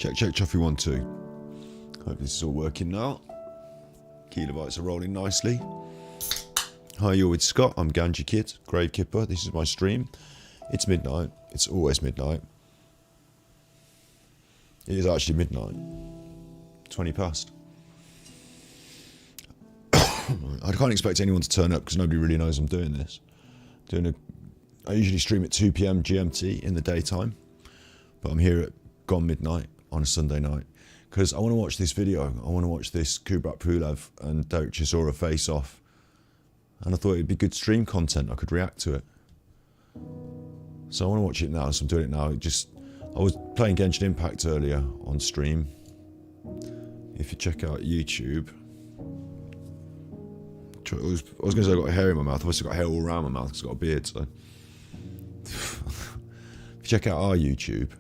Check, Chuffy 1, 2. Hope this is all working now. Kilobytes are rolling nicely. Hi, you're with Scott. I'm Ganji Kid, Grave Kipper. This is my stream. It's midnight. It's always midnight. It is actually midnight. 20 past. I can't expect anyone to turn up because nobody really knows I'm doing this. I usually stream at 2 PM GMT in the daytime, but I'm here at gone midnight on a Sunday night because I want to watch this video. I want to watch this Kubrat Pulev and Derek Chisora face off, and I thought it'd be good stream content. I could react to it, so I want to watch it now. So I'm doing it now. I was playing Genshin Impact earlier on stream. If you check out YouTube. I was going to say I've got hair in my mouth. I've also got hair all around my mouth because I've got a beard. So, if you check out our YouTube,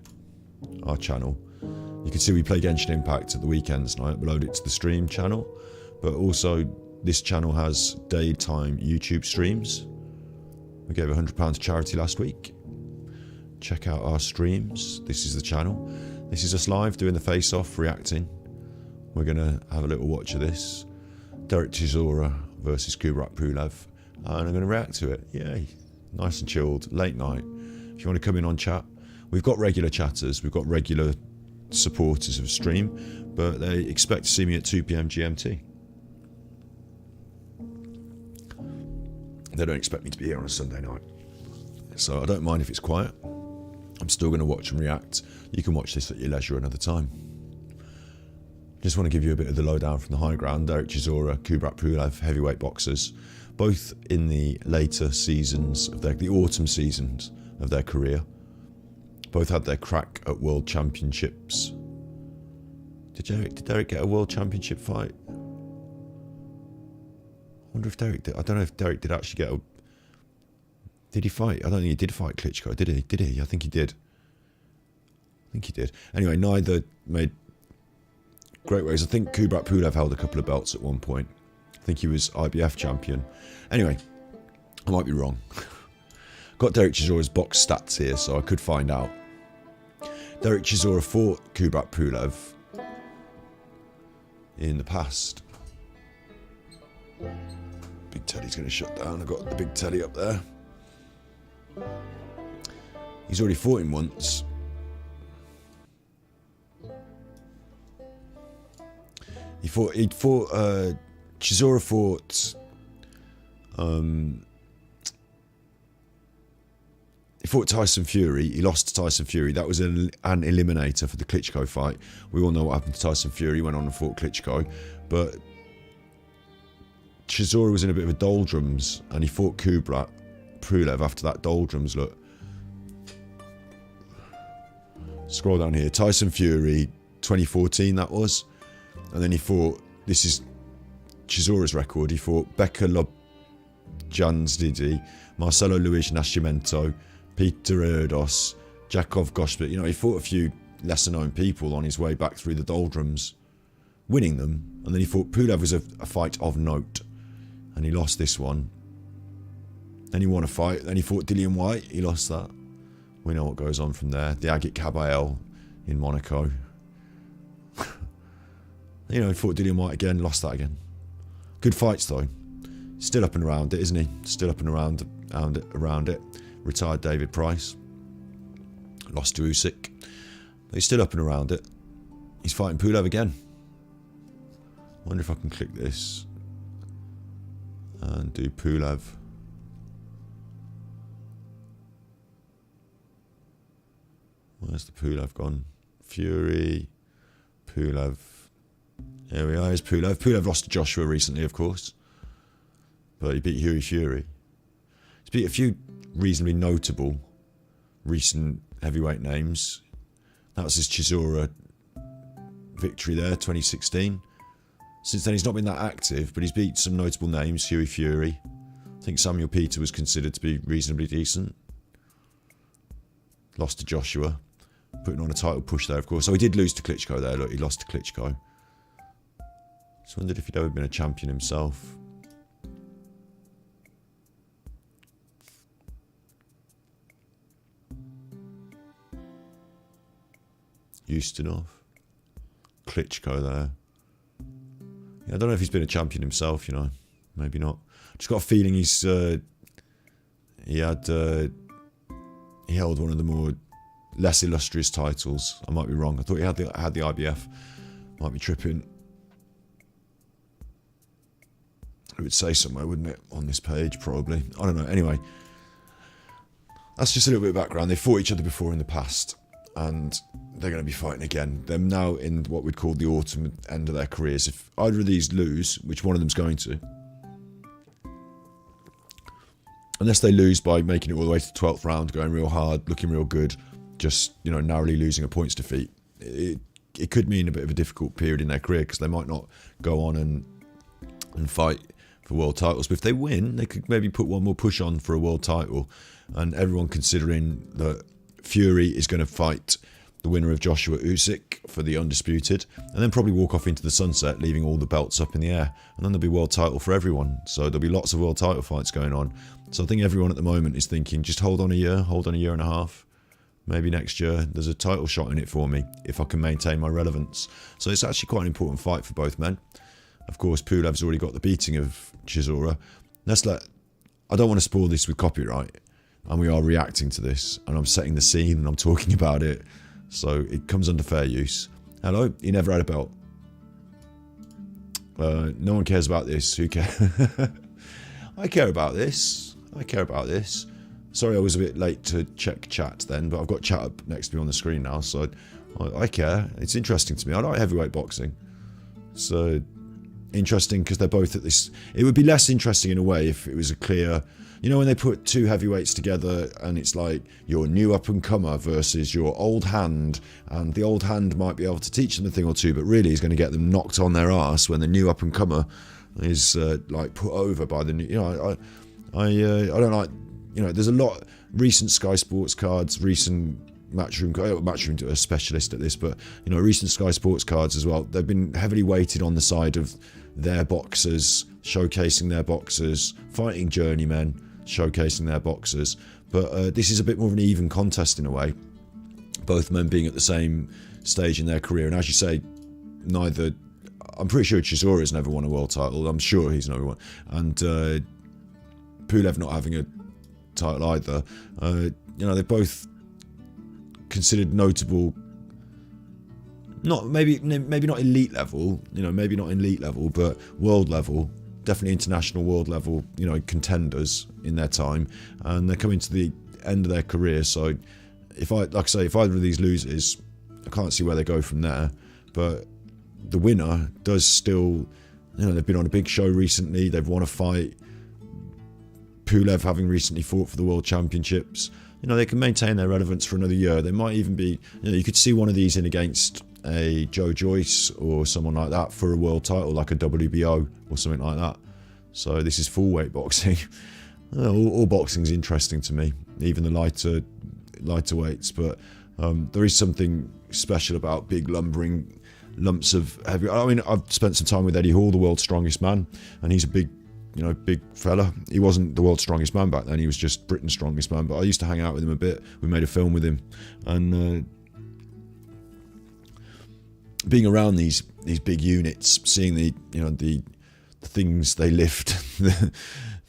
our channel, you can see we play Genshin Impact at the weekends and I upload it to the stream channel. But also, this channel has daytime YouTube streams. We gave £100 to charity last week. Check out our streams. This is the channel. This is us live doing the face-off, reacting. We're going to have a little watch of this. Derek Chisora versus Kubrat Pulev, and I'm going to react to it. Yay. Nice and chilled, late night. If you want to come in on chat, we've got regular chatters, we've got regular supporters of stream, but they expect to see me at 2 PM GMT. They don't expect me to be here on a Sunday night. So I don't mind if it's quiet. I'm still going to watch and react. You can watch this at your leisure another time. Just want to give you a bit of the lowdown from the high ground. Derek Chisora, Kubrat Pulev, heavyweight boxers, both in the later seasons of the autumn seasons of their career. Both had their crack at world championships. Did Derek get a world championship fight? I wonder if Derek did. I don't know if Derek did actually get a... Did he fight? I don't think he did fight Klitschko, did he? Did he? I think he did. Anyway, neither made great ways. I think Kubrat Pulev held a couple of belts at one point. I think he was IBF champion. Anyway, I might be wrong. Got Derek Chisora's box stats here, so I could find out. Derek Chisora fought Kubrat Pulev in the past. Big telly's going to shut down. I've got the big telly up there. He's already fought him once. Chisora fought, he fought Tyson Fury. He lost to Tyson Fury. That was an eliminator for the Klitschko fight. We all know what happened to Tyson Fury. He went on and fought Klitschko. But Chisora was in a bit of a doldrums, and he fought Kubrat Pulev after that doldrums look. Scroll down here. Tyson Fury, 2014 that was. And then he fought, this is Chisora's record, he fought Becca Lobjansdidi, Marcelo Luis Nascimento, Peter Erdos, Jakov Goshpit. You know, he fought a few lesser known people on his way back through the doldrums, winning them. And then he fought Pulev, was a fight of note, and he lost this one. Then he won a fight, then he fought Dillian White, he lost that. We know what goes on from there. The Agit Kabayel in Monaco. You know, he fought Dillian White again, lost that again. Good fights though. Still up and around it, isn't he? Still up and around it. Retired David Price. Lost to Usyk. But he's still up and around it. He's fighting Pulev again. I wonder if I can click this and do Pulev. Where's the Pulev gone? Fury, Pulev. Here we are, here's Pulev. Pulev lost to Joshua recently, of course. But he beat Huey Fury. He's beat a few reasonably notable recent heavyweight names. That was his Chisora victory there, 2016. Since then he's not been that active, but he's beat some notable names. Huey Fury. I think Samuel Peter was considered to be reasonably decent. Lost to Joshua. Putting on a title push there, of course. So he did lose to Klitschko there. Look, he lost to Klitschko. Just wondered if he'd ever been a champion himself. Ustinov. Klitschko there. Yeah, I don't know if he's been a champion himself, you know. Maybe not. Just got a feeling he held one of the more less illustrious titles. I might be wrong. I thought he had the IBF. Might be tripping. It would say somewhere, wouldn't it, on this page, probably. I don't know. Anyway, that's just a little bit of background. They fought each other before in the past, and they're going to be fighting again. They're now in what we'd call the autumn end of their careers. If either of these lose, which one of them's going to, unless they lose by making it all the way to the 12th round, going real hard, looking real good, just, you know, narrowly losing a points defeat, it could mean a bit of a difficult period in their career, because they might not go on and fight for world titles. But if they win, they could maybe put one more push on for a world title. And everyone considering that Fury is going to fight the winner of Joshua Usyk for the undisputed, and then probably walk off into the sunset, leaving all the belts up in the air, and then there'll be world title for everyone. So there'll be lots of world title fights going on. So I think everyone at the moment is thinking, just hold on a year and a half. Maybe next year there's a title shot in it for me if I can maintain my relevance. So it's actually quite an important fight for both men. Of course, Pulev's already got the beating of Chisora. I don't want to spoil this with copyright, and we are reacting to this, and I'm setting the scene and I'm talking about it, so it comes under fair use. Hello, he never had a belt. No one cares about this. Who cares? I care about this. Sorry I was a bit late to check chat then, but I've got chat up next to me on the screen now, so I care. It's interesting to me. I like heavyweight boxing. So interesting because they're both at this. It would be less interesting in a way if it was a clear, you know, when they put two heavyweights together and it's like your new up and comer versus your old hand, and the old hand might be able to teach them a thing or two, but really is going to get them knocked on their ass when the new up and comer is like put over by the new. You know, I don't like. You know, there's a lot recent Sky Sports cards, recent Matchroom to a specialist at this, but you know, recent Sky Sports cards as well. They've been heavily weighted on the side of their boxers, showcasing their boxers, fighting journeymen, showcasing their boxers. But this is a bit more of an even contest in a way. Both men being at the same stage in their career, and as you say, neither. I'm pretty sure Chisora has never won a world title. I'm sure he's never won, and Pulev not having a title either. You know, they're both considered notable, not maybe not elite level, you know, maybe not elite level, but world level, definitely international world level, you know, contenders in their time, and they're coming to the end of their career. So if either of these loses, I can't see where they go from there, but the winner does still, you know, they've been on a big show recently, they've won a fight. Pulev having recently fought for the World Championships, you know, they can maintain their relevance for another year. They might even be, you know, you could see one of these in against a Joe Joyce or someone like that for a world title, like a WBO or something like that. So this is full weight boxing. all boxing is interesting to me, even the lighter weights. But there is something special about big lumbering lumps of heavy. I mean, I've spent some time with Eddie Hall, the world's strongest man, and he's a big fella. He wasn't the world's strongest man back then, he was just Britain's strongest man, but I used to hang out with him a bit. We made a film with him, and being around these big units, seeing the things they lift,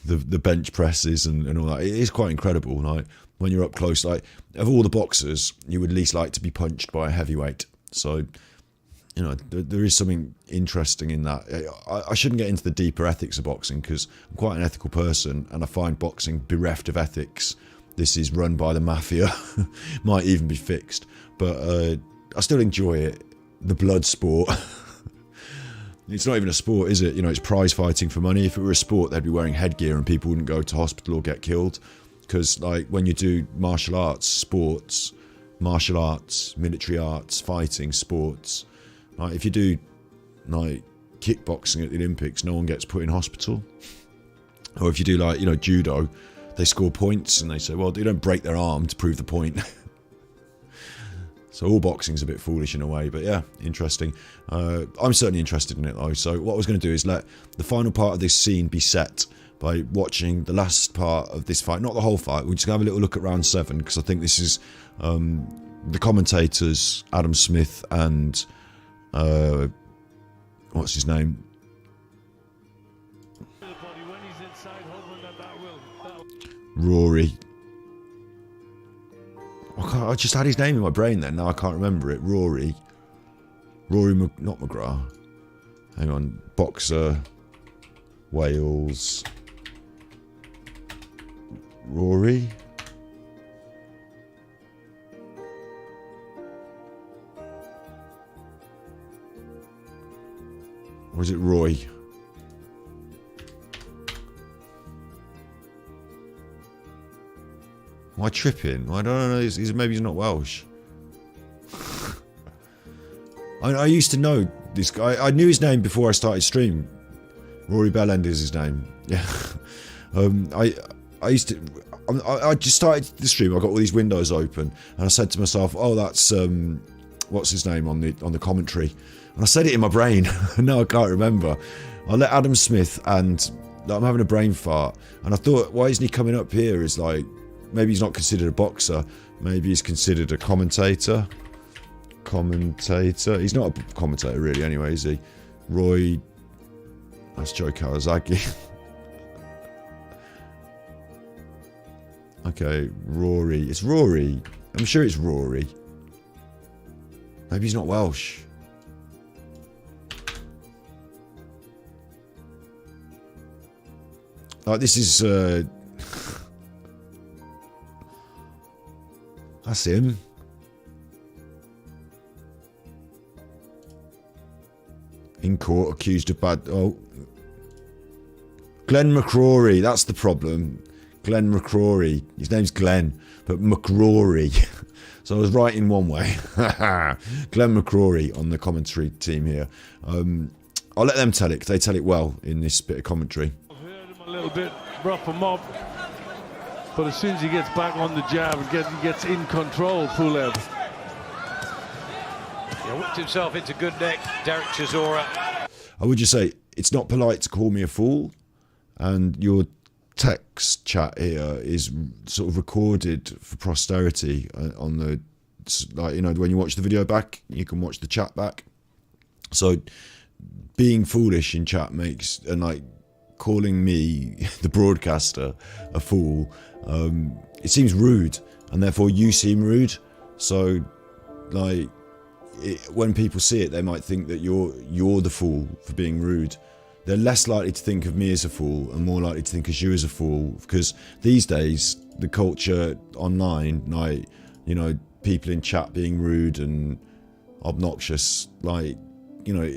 the bench presses and all that, it is quite incredible. Like when you're up close, like of all the boxers, you would least like to be punched by a heavyweight. So you know, there is something interesting in that. I shouldn't get into the deeper ethics of boxing because I'm quite an ethical person, and I find boxing bereft of ethics. This is run by the mafia, might even be fixed, but I still enjoy it. The blood sport. It's not even a sport, is it? You know, it's prize fighting for money. If it were a sport, they'd be wearing headgear and people wouldn't go to hospital or get killed. Because, like, when you do martial arts, sports, military arts, fighting, sports, like if you do like kickboxing at the Olympics, no one gets put in hospital. Or if you do like, you know, judo, they score points and they say, well, they don't break their arm to prove the point. So all boxing's a bit foolish in a way, but yeah, interesting. I'm certainly interested in it though. So what I was going to do is let the final part of this scene be set by watching the last part of this fight, not the whole fight. We're just going to have a little look at round 7 because I think this is the commentators, Adam Smith and what's his name? Rory. I just had his name in my brain then. Now I can't remember it. Rory, not McGrath. Hang on. Boxer. Wales. Rory. Or is it Roy? Am I tripping? I don't know. Maybe he's not Welsh. I used to know this guy. I knew his name before I started stream. Rory Bellend is his name. Yeah. I used to. I just started the stream. I got all these windows open, and I said to myself, "Oh, that's what's his name on the commentary." And I said it in my brain. No, I can't remember. I let Adam Smith, and I'm having a brain fart. And I thought, why isn't he coming up here? Is like, maybe he's not considered a boxer. Maybe he's considered a commentator. He's not a commentator really, anyway, is he? Roy. That's Joe Kawasaki. Okay, Rory. It's Rory. I'm sure it's Rory. Maybe he's not Welsh. Like, this is that's him. In court, accused of bad. Oh, Glenn McCrory. That's the problem. Glenn McCrory. His name's Glenn, but McCrory. So I was right in one way. Glenn McCrory on the commentary team here. I'll let them tell it, because they tell it well in this bit of commentary. I've heard him a little bit, rough him up, but as soon as he gets back on the jab and gets in control, Pulev. He whipped himself into good neck, Derek Chisora. I would just say, it's not polite to call me a fool, and your text chat here is sort of recorded for posterity on the, like, you know, when you watch the video back, you can watch the chat back. So being foolish in chat makes, and like calling me, the broadcaster, a fool, it seems rude, and therefore you seem rude. So like, when people see it, they might think that you're the fool for being rude. They're less likely to think of me as a fool and more likely to think of you as a fool, because these days the culture online, like, you know, people in chat being rude and obnoxious, like, you know,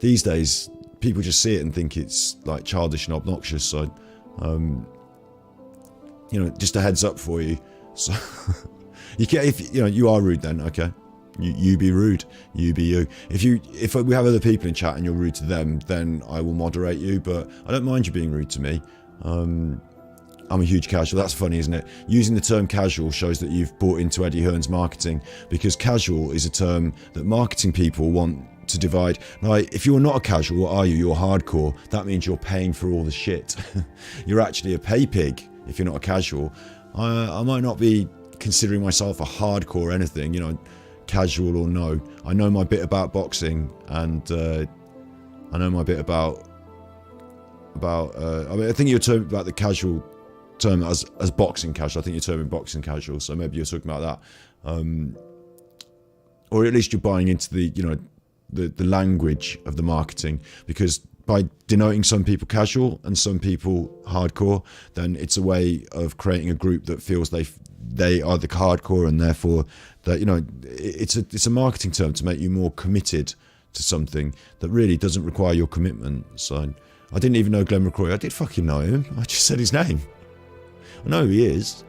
these days people just see it and think it's like childish and obnoxious. So you know, just a heads up for you. So you can, if you know you are rude, then okay, you be rude, you be you. If we have other people in chat and you're rude to them, then I will moderate you, but I don't mind you being rude to me. I'm a huge casual. That's funny, isn't it? Using the term casual shows that you've bought into Eddie Hearn's marketing, because casual is a term that marketing people want to divide. Like, if you're not a casual, what are you? You're hardcore. That means you're paying for all the shit. You're actually a pay pig if you're not a casual. I might not be considering myself a hardcore anything, you know, casual or no. I know my bit about boxing, and I know my bit about I mean, I think you're talking about the casual term as boxing casual. I think you're terming boxing casual, so maybe you're talking about that, or at least you're buying into the, you know, the language of the marketing, because by denoting some people casual and some people hardcore, then it's a way of creating a group that feels they are the hardcore, and therefore that, you know, it's a marketing term to make you more committed to something that really doesn't require your commitment. So I didn't even know Glenn McCrory. I did fucking know him. I just said his name. I know who he is.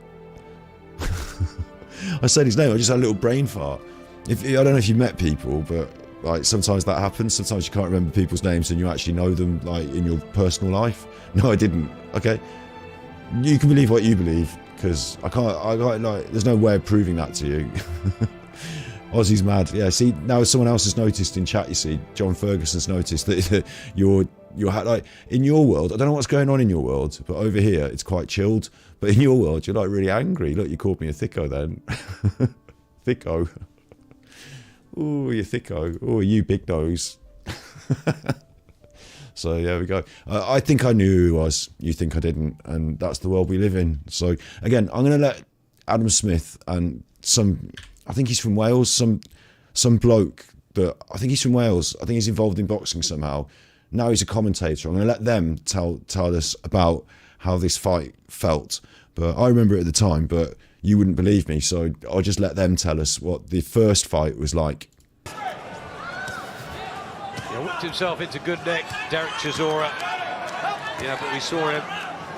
I said his name. I just had a little brain fart. I don't know if you met people, but like sometimes that happens. Sometimes you can't remember people's names and you actually know them, like, in your personal life. No, I didn't. Okay, you can believe what you believe, because I can't, like, there's no way of proving that to you. Ozzy's mad. Yeah, see, now someone else has noticed in chat, you see, John Ferguson's noticed that you're like, in your world, I don't know what's going on in your world, but over here it's quite chilled. But in your world, you're like really angry. Look, you called me a thicko then. Thicko. Oh, you thicko. Oh, you big nose. So there we go. I think I knew who he was. You think I didn't, and that's the world we live in. So again, I'm going to let Adam Smith and I think he's from Wales, some bloke that I think he's from Wales. I think he's involved in boxing somehow. Now he's a commentator. I'm going to let them tell us about how this fight felt. But I remember it at the time, but you wouldn't believe me, so I'll just let them tell us what the first fight was like. He whipped himself into good neck, Derek Chisora. Yeah, but we saw him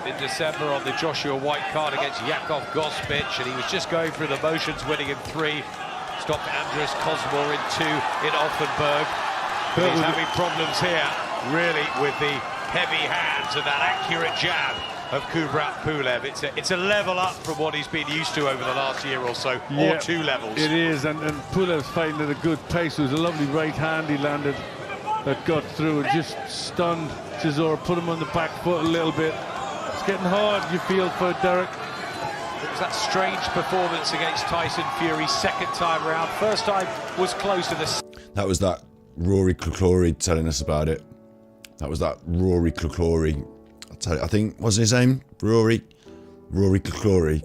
in December on the Joshua White card against Yakov Gospic, and he was just going through the motions, winning in 3. Stopped Andres Kosmor in 2 in Offenburg. But he's having problems here, really, with the heavy hands and that accurate jab of Kubrat Pulev. It's a level up from what he's been used to over the last year or so, or 2 levels. It is, and Pulev's fighting at a good pace. It was a lovely right hand he landed that got through and just stunned Chisora, put him on the back foot a little bit. It's getting hard, you feel, for Derek. It was that strange performance against Tyson Fury, second time around. First time was close to the... That was that Rory Cloclory telling us about it. That was that Rory Cloclory. I think, what's his name? Rory Cloclory.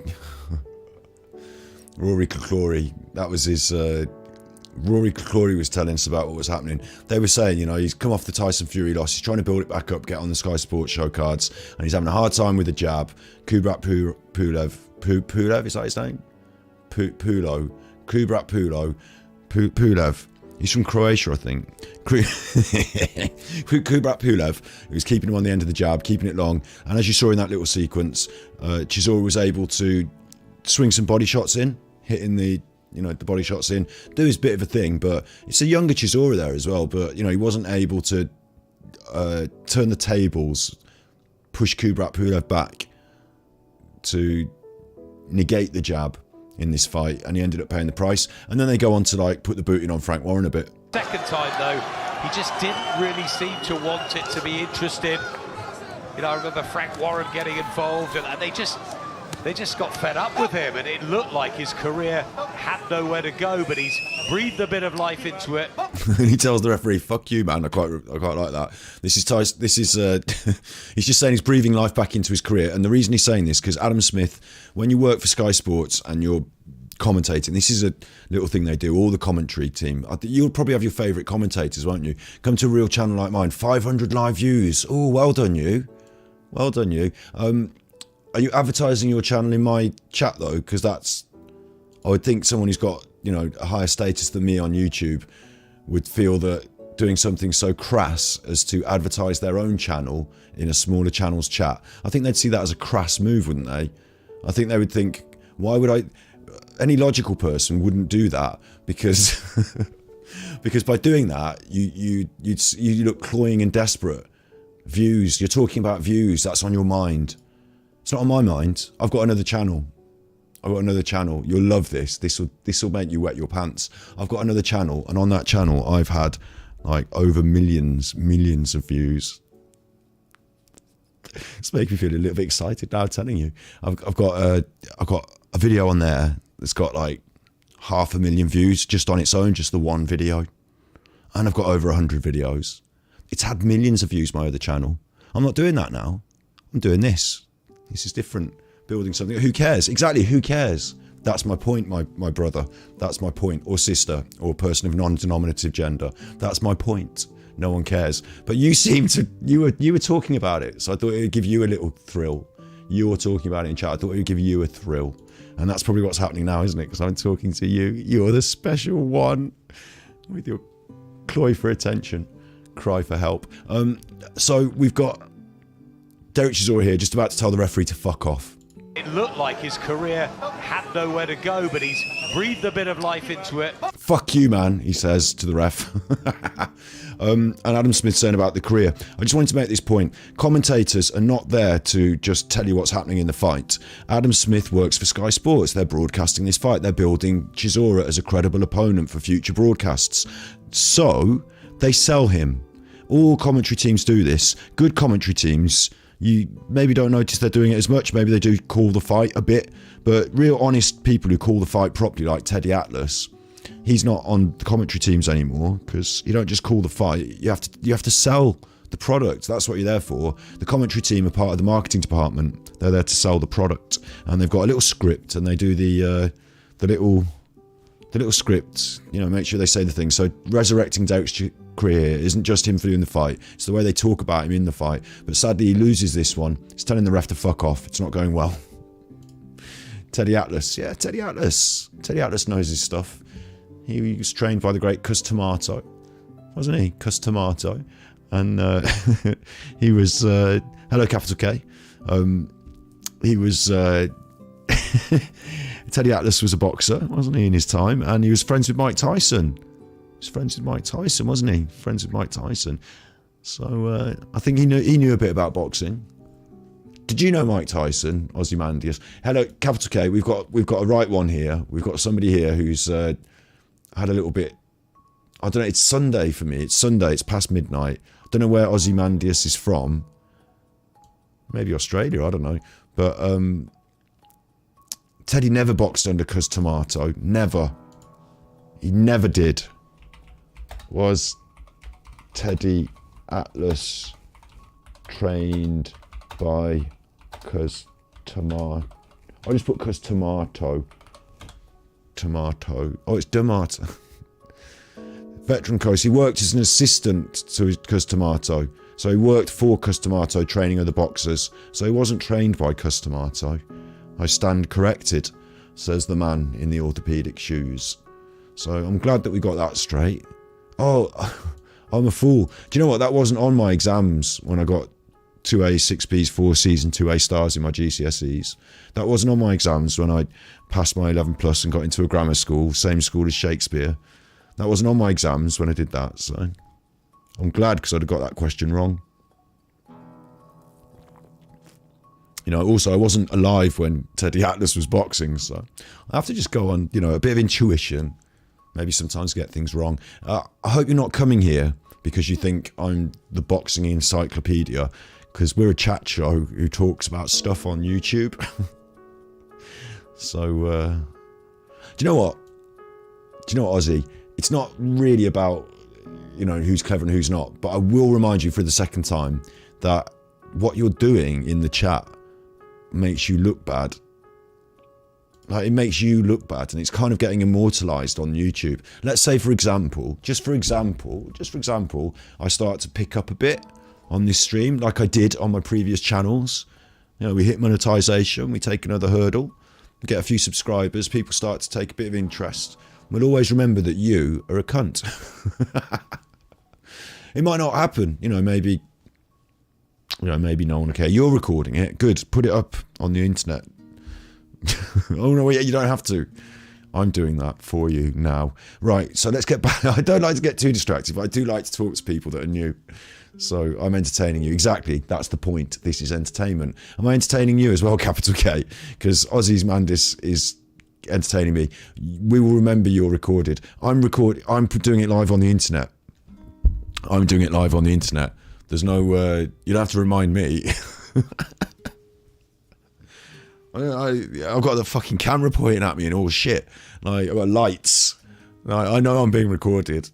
Rory Cloclory. That was his... Rory Cloclory was telling us about what was happening. They were saying, you know, he's come off the Tyson Fury loss. He's trying to build it back up, get on the Sky Sports show cards, and he's having a hard time with the jab. Kubrat Pulev, is that his name? Kubrat Pulev. He's from Croatia, I think. Kubrat Pulev, he was keeping him on the end of the jab, keeping it long. And as you saw in that little sequence, Chisora was able to swing some body shots in, hitting the body shots in, do his bit of a thing. But it's a younger Chisora there as well. But, you know, he wasn't able to turn the tables, push Kubrat Pulev back to negate the jab in this fight, and he ended up paying the price. And then they go on to like put the booting on Frank Warren a bit. Second time though, he just didn't really seem to want it, to be interested. You know, I remember Frank Warren getting involved, and they just got fed up with him, and it looked like his career had nowhere to go. But he's breathed a bit of life into it. And he tells the referee, "Fuck you, man." I quite like that. This is he's just saying he's breathing life back into his career. And the reason he's saying this, because Adam Smith, when you work for Sky Sports and you're commentating, this is a little thing they do, all the commentary team. You'll probably have your favourite commentators, won't you? Come to a real channel like mine, 500 live views. Oh, well done you. Well done you. Are you advertising your channel in my chat though? Because I would think someone who's got, you know, a higher status than me on YouTube would feel that doing something so crass as to advertise their own channel in a smaller channel's chat, I think they'd see that as a crass move, wouldn't they? I think they would think, why would I... Any logical person wouldn't do that, because because by doing that, you look cloying and desperate. Views, you're talking about views, that's on your mind. It's not on my mind. I've got another channel. You'll love this. This will make you wet your pants. I've got another channel, and on that channel I've had like over millions of views. It's making me feel a little bit excited now, telling you. I've got a video on there that's got like 500,000 views just on its own, just the one video. And I've got over 100 videos. It's had millions of views, my other channel. I'm not doing that now. I'm doing this. This is different. Building something. Who cares? Exactly, who cares? That's my point, my brother. That's my point. Or sister, or person of non-denominative gender. That's my point. No one cares. But you seem to... You were talking about it, so I thought it would give you a little thrill. You were talking about it in chat. I thought it would give you a thrill. And that's probably what's happening now, isn't it? Because I'm talking to you. You're the special one. With your cloy for attention. Cry for help. So we've got Derek Chisora here, just about to tell the referee to fuck off. It looked like his career had nowhere to go, but he's breathed a bit of life into it. Fuck you, man, he says to the ref. And Adam Smith saying about the career. I just wanted to make this point. Commentators are not there to just tell you what's happening in the fight. Adam Smith works for Sky Sports. They're broadcasting this fight. They're building Chisora as a credible opponent for future broadcasts. So they sell him. All commentary teams do this. Good commentary teams, you maybe don't notice they're doing it as much. Maybe they do call the fight a bit. But real honest people who call the fight properly, like Teddy Atlas, he's not on the commentary teams anymore, because you don't just call the fight. You have to sell the product. That's what you're there for. The commentary team are part of the marketing department. They're there to sell the product, and they've got a little script, and they do the little script. You know, make sure they say the thing. So resurrecting Derek's career isn't just him for doing the fight. It's the way they talk about him in the fight. But sadly, he loses this one. He's telling the ref to fuck off. It's not going well. Teddy Atlas. Yeah, Teddy Atlas. Teddy Atlas knows his stuff. He was trained by the great Cus Tomato, wasn't he? Cus Tomato. And he was... hello, capital K. He was... Teddy Atlas was a boxer, wasn't he, in his time? And he was friends with Mike Tyson. He was friends with Mike Tyson, wasn't he? Friends with Mike Tyson. So I think he knew a bit about boxing. Did you know Mike Tyson, Ozymandias? Hello, capital K. We've got a right one here. We've got somebody here who's had a little bit. I don't know. It's Sunday for me. It's Sunday. It's past midnight. I don't know where Ozymandias is from. Maybe Australia. I don't know. But Teddy never boxed under Cus Tomato. Never. He never did. Was Teddy Atlas trained by Cus Tomato? I just put Cus Tomato. Tomato. Oh, it's Tomato. Veteran coach. He worked as an assistant to Cus Tomato. So he worked for Cus Tomato, training other boxers. So he wasn't trained by Cus Tomato. I stand corrected, says the man in the orthopaedic shoes. So I'm glad that we got that straight. Oh, I'm a fool. Do you know what? That wasn't on my exams when I got 2A, 6Bs, 4Cs and 2A stars in my GCSEs. That wasn't on my exams when I passed my 11 plus and got into a grammar school, same school as Shakespeare. That wasn't on my exams when I did that. So I'm glad, because I'd have got that question wrong. You know, also, I wasn't alive when Teddy Atlas was boxing, so I have to just go on, you know, a bit of intuition. Maybe sometimes get things wrong. I hope you're not coming here because you think I'm the boxing encyclopedia, because we're a chat show who talks about stuff on YouTube. So, do you know what? Do you know what, Ozzy? It's not really about, you know, who's clever and who's not, but I will remind you for the second time that what you're doing in the chat makes you look bad. Like, it makes you look bad, and it's kind of getting immortalized on YouTube. Let's say, for example, just for example, I start to pick up a bit on this stream, like I did on my previous channels. You know, we hit monetization, we take another hurdle, we get a few subscribers, people start to take a bit of interest. We'll always remember that you are a cunt. It might not happen, you know, maybe no one will care. You're recording it, good, put it up on the internet. Oh no, you don't have to. I'm doing that for you now. Right, so let's get back. I don't like to get too distracted, but I do like to talk to people that are new. So I'm entertaining you. Exactly, that's the point. This is entertainment. Am I entertaining you as well, capital K? Because Ozymandias is entertaining me. We will remember you're recorded. I'm doing it live on the internet. I'm doing it live on the internet. There's no, you don't have to remind me. I've got the fucking camera pointing at me and all shit. Like, I've got lights. I know I'm being recorded.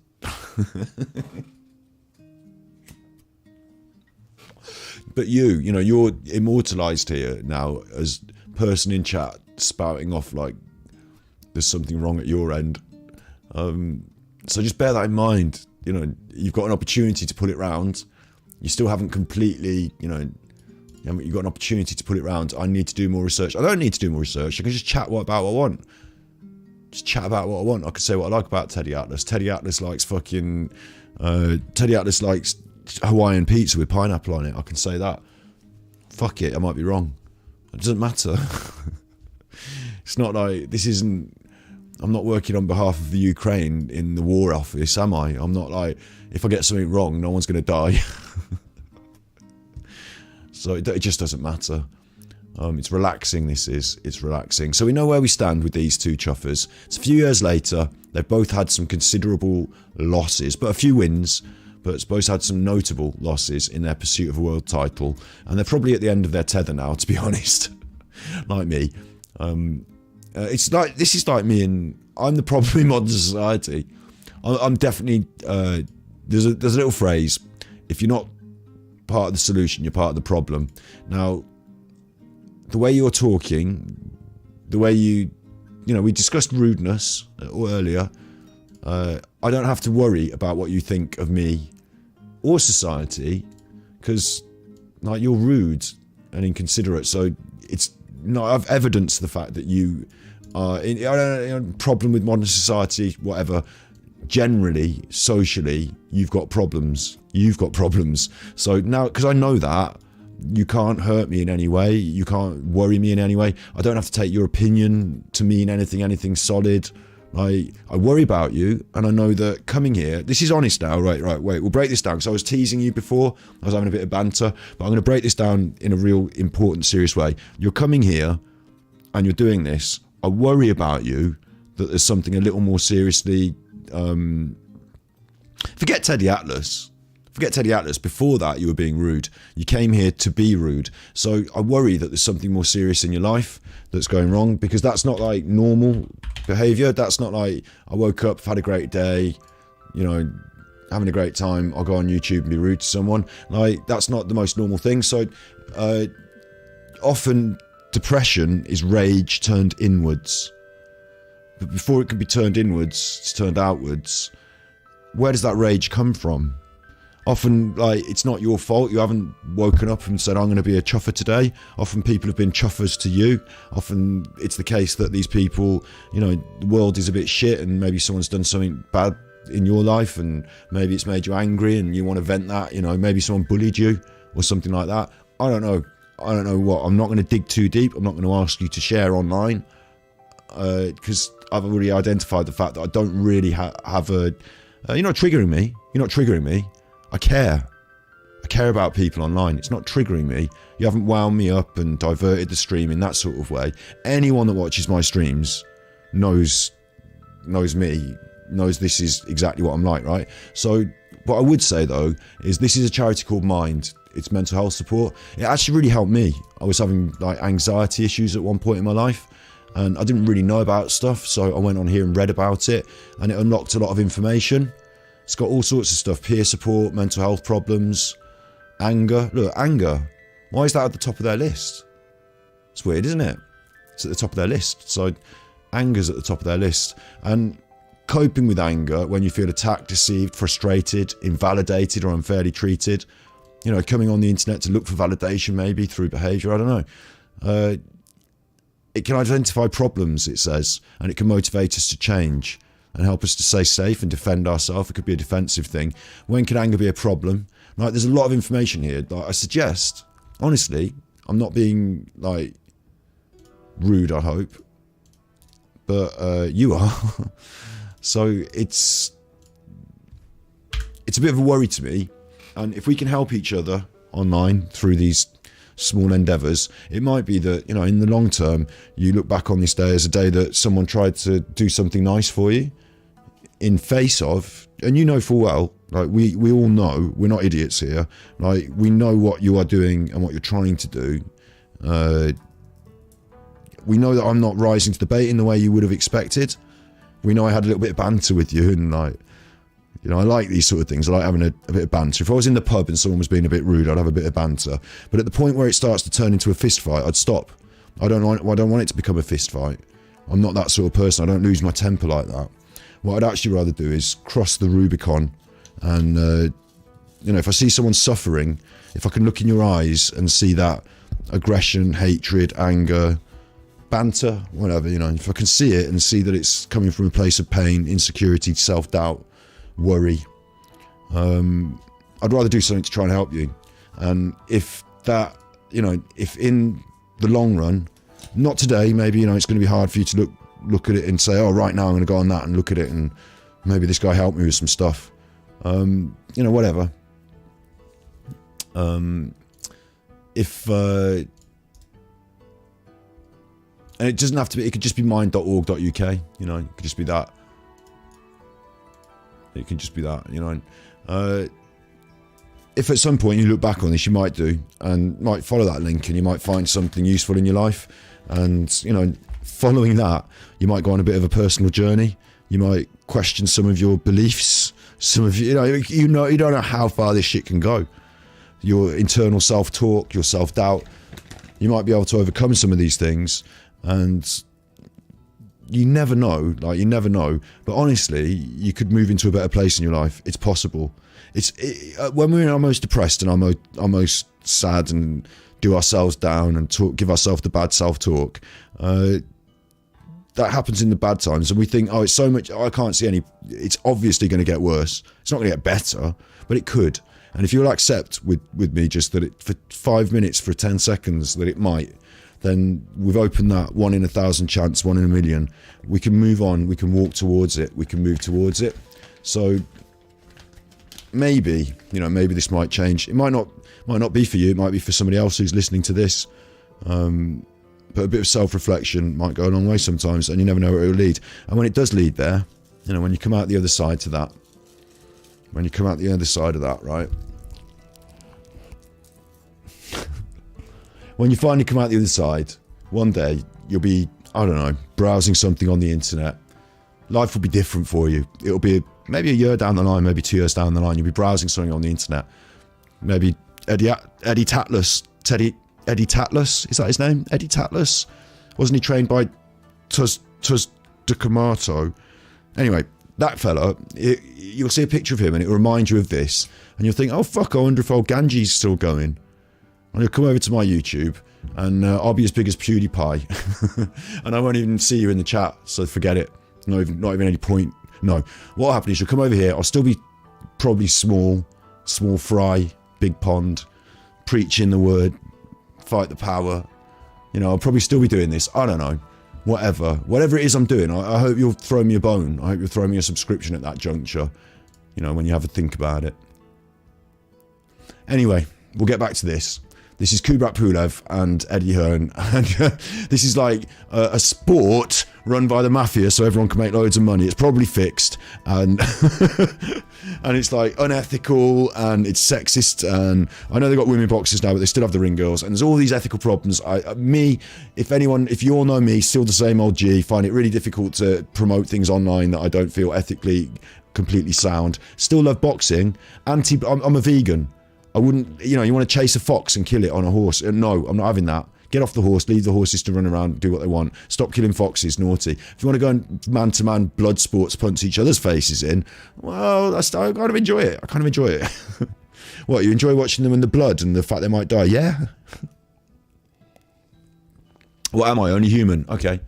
But you know, you're immortalised here now as person in chat spouting off like there's something wrong at your end. So just bear that in mind. You know, you've got an opportunity to put it round. You still haven't completely, you know, you've got an opportunity to put it round. I need to do more research. I don't need to do more research. I can just chat about what I want. Just chat about what I want. I can say what I like about Teddy Atlas. Teddy Atlas likes fucking... Teddy Atlas likes Hawaiian pizza with pineapple on it. I can say that. Fuck it, I might be wrong. It doesn't matter. It's not like... This isn't... I'm not working on behalf of the Ukraine in the war office, am I? I'm not like... If I get something wrong, no one's going to die. So it just doesn't matter. It's relaxing, this is. It's relaxing. So we know where we stand with these two chuffers. It's a few years later. They've both had some considerable losses, but a few wins. But both had some notable losses in their pursuit of a world title. And they're probably at the end of their tether now, to be honest. Like me. This is like me and I'm the problem in modern society. I'm definitely there's a little phrase: if you're not part of the solution, you're part of the problem. Now, the way you're talking, the way you know, we discussed rudeness earlier. I don't have to worry about what you think of me or society, because like you're rude and inconsiderate. So it's not. I've evidenced the fact that you are in. I don't know, problem with modern society, whatever. Generally, socially, you've got problems. So now, because I know that, you can't hurt me in any way. You can't worry me in any way. I don't have to take your opinion to mean anything solid. I worry about you, and I know that coming here, this is honest now, right, wait, we'll break this down, because I was teasing you before, I was having a bit of banter, but I'm going to break this down in a real important, serious way. You're coming here, and you're doing this. I worry about you, that there's something a little more seriously, forget Teddy Atlas. Before that, you were being rude. You came here to be rude. So I worry that there's something more serious in your life that's going wrong, because that's not like normal behaviour. That's not like, I woke up, had a great day, you know, having a great time, I'll go on YouTube and be rude to someone. Like, that's not the most normal thing. So often depression is rage turned inwards. But before it can be turned inwards, it's turned outwards. Where does that rage come from? Often, like, it's not your fault. You haven't woken up and said, I'm going to be a chuffer today. Often people have been chuffers to you. Often it's the case that these people, you know, the world is a bit shit, and maybe someone's done something bad in your life, and maybe it's made you angry and you want to vent that, you know, maybe someone bullied you or something like that. I don't know what. I'm not going to dig too deep. I'm not going to ask you to share online, because I've already identified the fact that I don't really have a... you're not triggering me. I care about people online. It's not triggering me. You haven't wound me up and diverted the stream in that sort of way. Anyone that watches my streams knows me, knows this is exactly what I'm like, right? So what I would say though is this is a charity called Mind. It's mental health support. It actually really helped me. I was having like anxiety issues at one point in my life, and I didn't really know about stuff, so I went on here and read about it, and it unlocked a lot of information. It's got all sorts of stuff: peer support, mental health problems, anger. Look, anger. Why is that at the top of their list? It's weird, isn't it? It's at the top of their list. So anger's at the top of their list. And coping with anger when you feel attacked, deceived, frustrated, invalidated or unfairly treated. You know, coming on the internet to look for validation maybe through behaviour, I don't know. It can identify problems, it says, and it can motivate us to change and help us to stay safe and defend ourselves. It could be a defensive thing. When can anger be a problem? Like, there's a lot of information here. Like, I suggest, honestly, I'm not being like rude, I hope, but you are. So it's a bit of a worry to me. And if we can help each other online through these small endeavours, it might be that, you know, in the long term, you look back on this day as a day that someone tried to do something nice for you in face of, and you know full well, like we all know, we're not idiots here, like we know what you are doing and what you're trying to do. We know that I'm not rising to the bait in the way you would have expected. We know I had a little bit of banter with you, and like, you know, I like these sort of things. I like having a bit of banter. If I was in the pub and someone was being a bit rude, I'd have a bit of banter. But at the point where it starts to turn into a fist fight, I'd stop. I don't want it to become a fist fight. I'm not that sort of person. I don't lose my temper like that. What I'd actually rather do is cross the Rubicon, and you know, if I see someone suffering, if I can look in your eyes and see that aggression, hatred, anger, banter, whatever, you know, if I can see it and see that it's coming from a place of pain, insecurity, self-doubt, worry, I'd rather do something to try and help you. And if that, you know, if in the long run, not today, maybe, you know, it's going to be hard for you to look at it and say, oh, right now I'm going to go on that and look at it, and maybe this guy helped me with some stuff, you know, whatever. If and it doesn't have to be, it could just be mind.org.uk, you know, it could just be that. It can just be that, you know. If at some point you look back on this, you might do, and might follow that link, and you might find something useful in your life, and, you know, following that, you might go on a bit of a personal journey. You might question some of your beliefs. Some of you know, you don't know how far this shit can go. Your internal self-talk, your self-doubt. You might be able to overcome some of these things, and you never know. Like, you never know. But honestly, you could move into a better place in your life. It's possible. When we're our most depressed and our most sad and do ourselves down and give ourselves the bad self-talk, that happens in the bad times, and we think, oh, it's so much, I can't see any, it's obviously going to get worse. It's not going to get better, but it could. And if you'll accept with me just that it, for 5 minutes, for 10 seconds, that it might, then we've opened that 1 in 1,000 chance, 1 in a million. We can move on, we can walk towards it, we can move towards it. So maybe, maybe this might change. It might not be for you, it might be for somebody else who's listening to this. But a bit of self-reflection might go a long way sometimes, and you never know where it will lead. And when it does lead there, when you come out the other side to that, right? When you finally come out the other side, one day you'll be, I don't know, browsing something on the internet. Life will be different for you. It'll be maybe a year down the line, maybe 2 years down the line, you'll be browsing something on the internet. Maybe Eddie Tatlas, is that his name? Eddie Tatlas? Wasn't he trained by Tuz D'Amato? Anyway, that fella, you'll see a picture of him and it'll remind you of this. And you'll think, oh fuck, I wonder if old Ganji's still going. And you'll come over to my YouTube and I'll be as big as PewDiePie. And I won't even see you in the chat, so forget it. Not even any point. No. What'll happen is you'll come over here, I'll still be probably small fry, big pond, preaching the word, fight the power. I'll probably still be doing this. I don't know. Whatever it is I'm doing, I hope you'll throw me a bone. I hope you'll throw me a subscription at that juncture, when you have a think about it. Anyway, we'll get back to this. This is Kubrat Pulev and Eddie Hearn, and this is like a sport run by the mafia so everyone can make loads of money. It's probably fixed, and and it's like unethical, and it's sexist, and I know they've got women boxers now, but they still have the ring girls, and there's all these ethical problems. If you all know me, still the same old G, find it really difficult to promote things online that I don't feel ethically completely sound. Still love boxing. I'm a vegan. I wouldn't, you want to chase a fox and kill it on a horse. No, I'm not having that. Get off the horse, leave the horses to run around, do what they want. Stop killing foxes, naughty. If you want to go and man-to-man blood sports, punch each other's faces in, well, I kind of enjoy it. What, you enjoy watching them in the blood and the fact they might die? Yeah? What am I? Only human? Okay.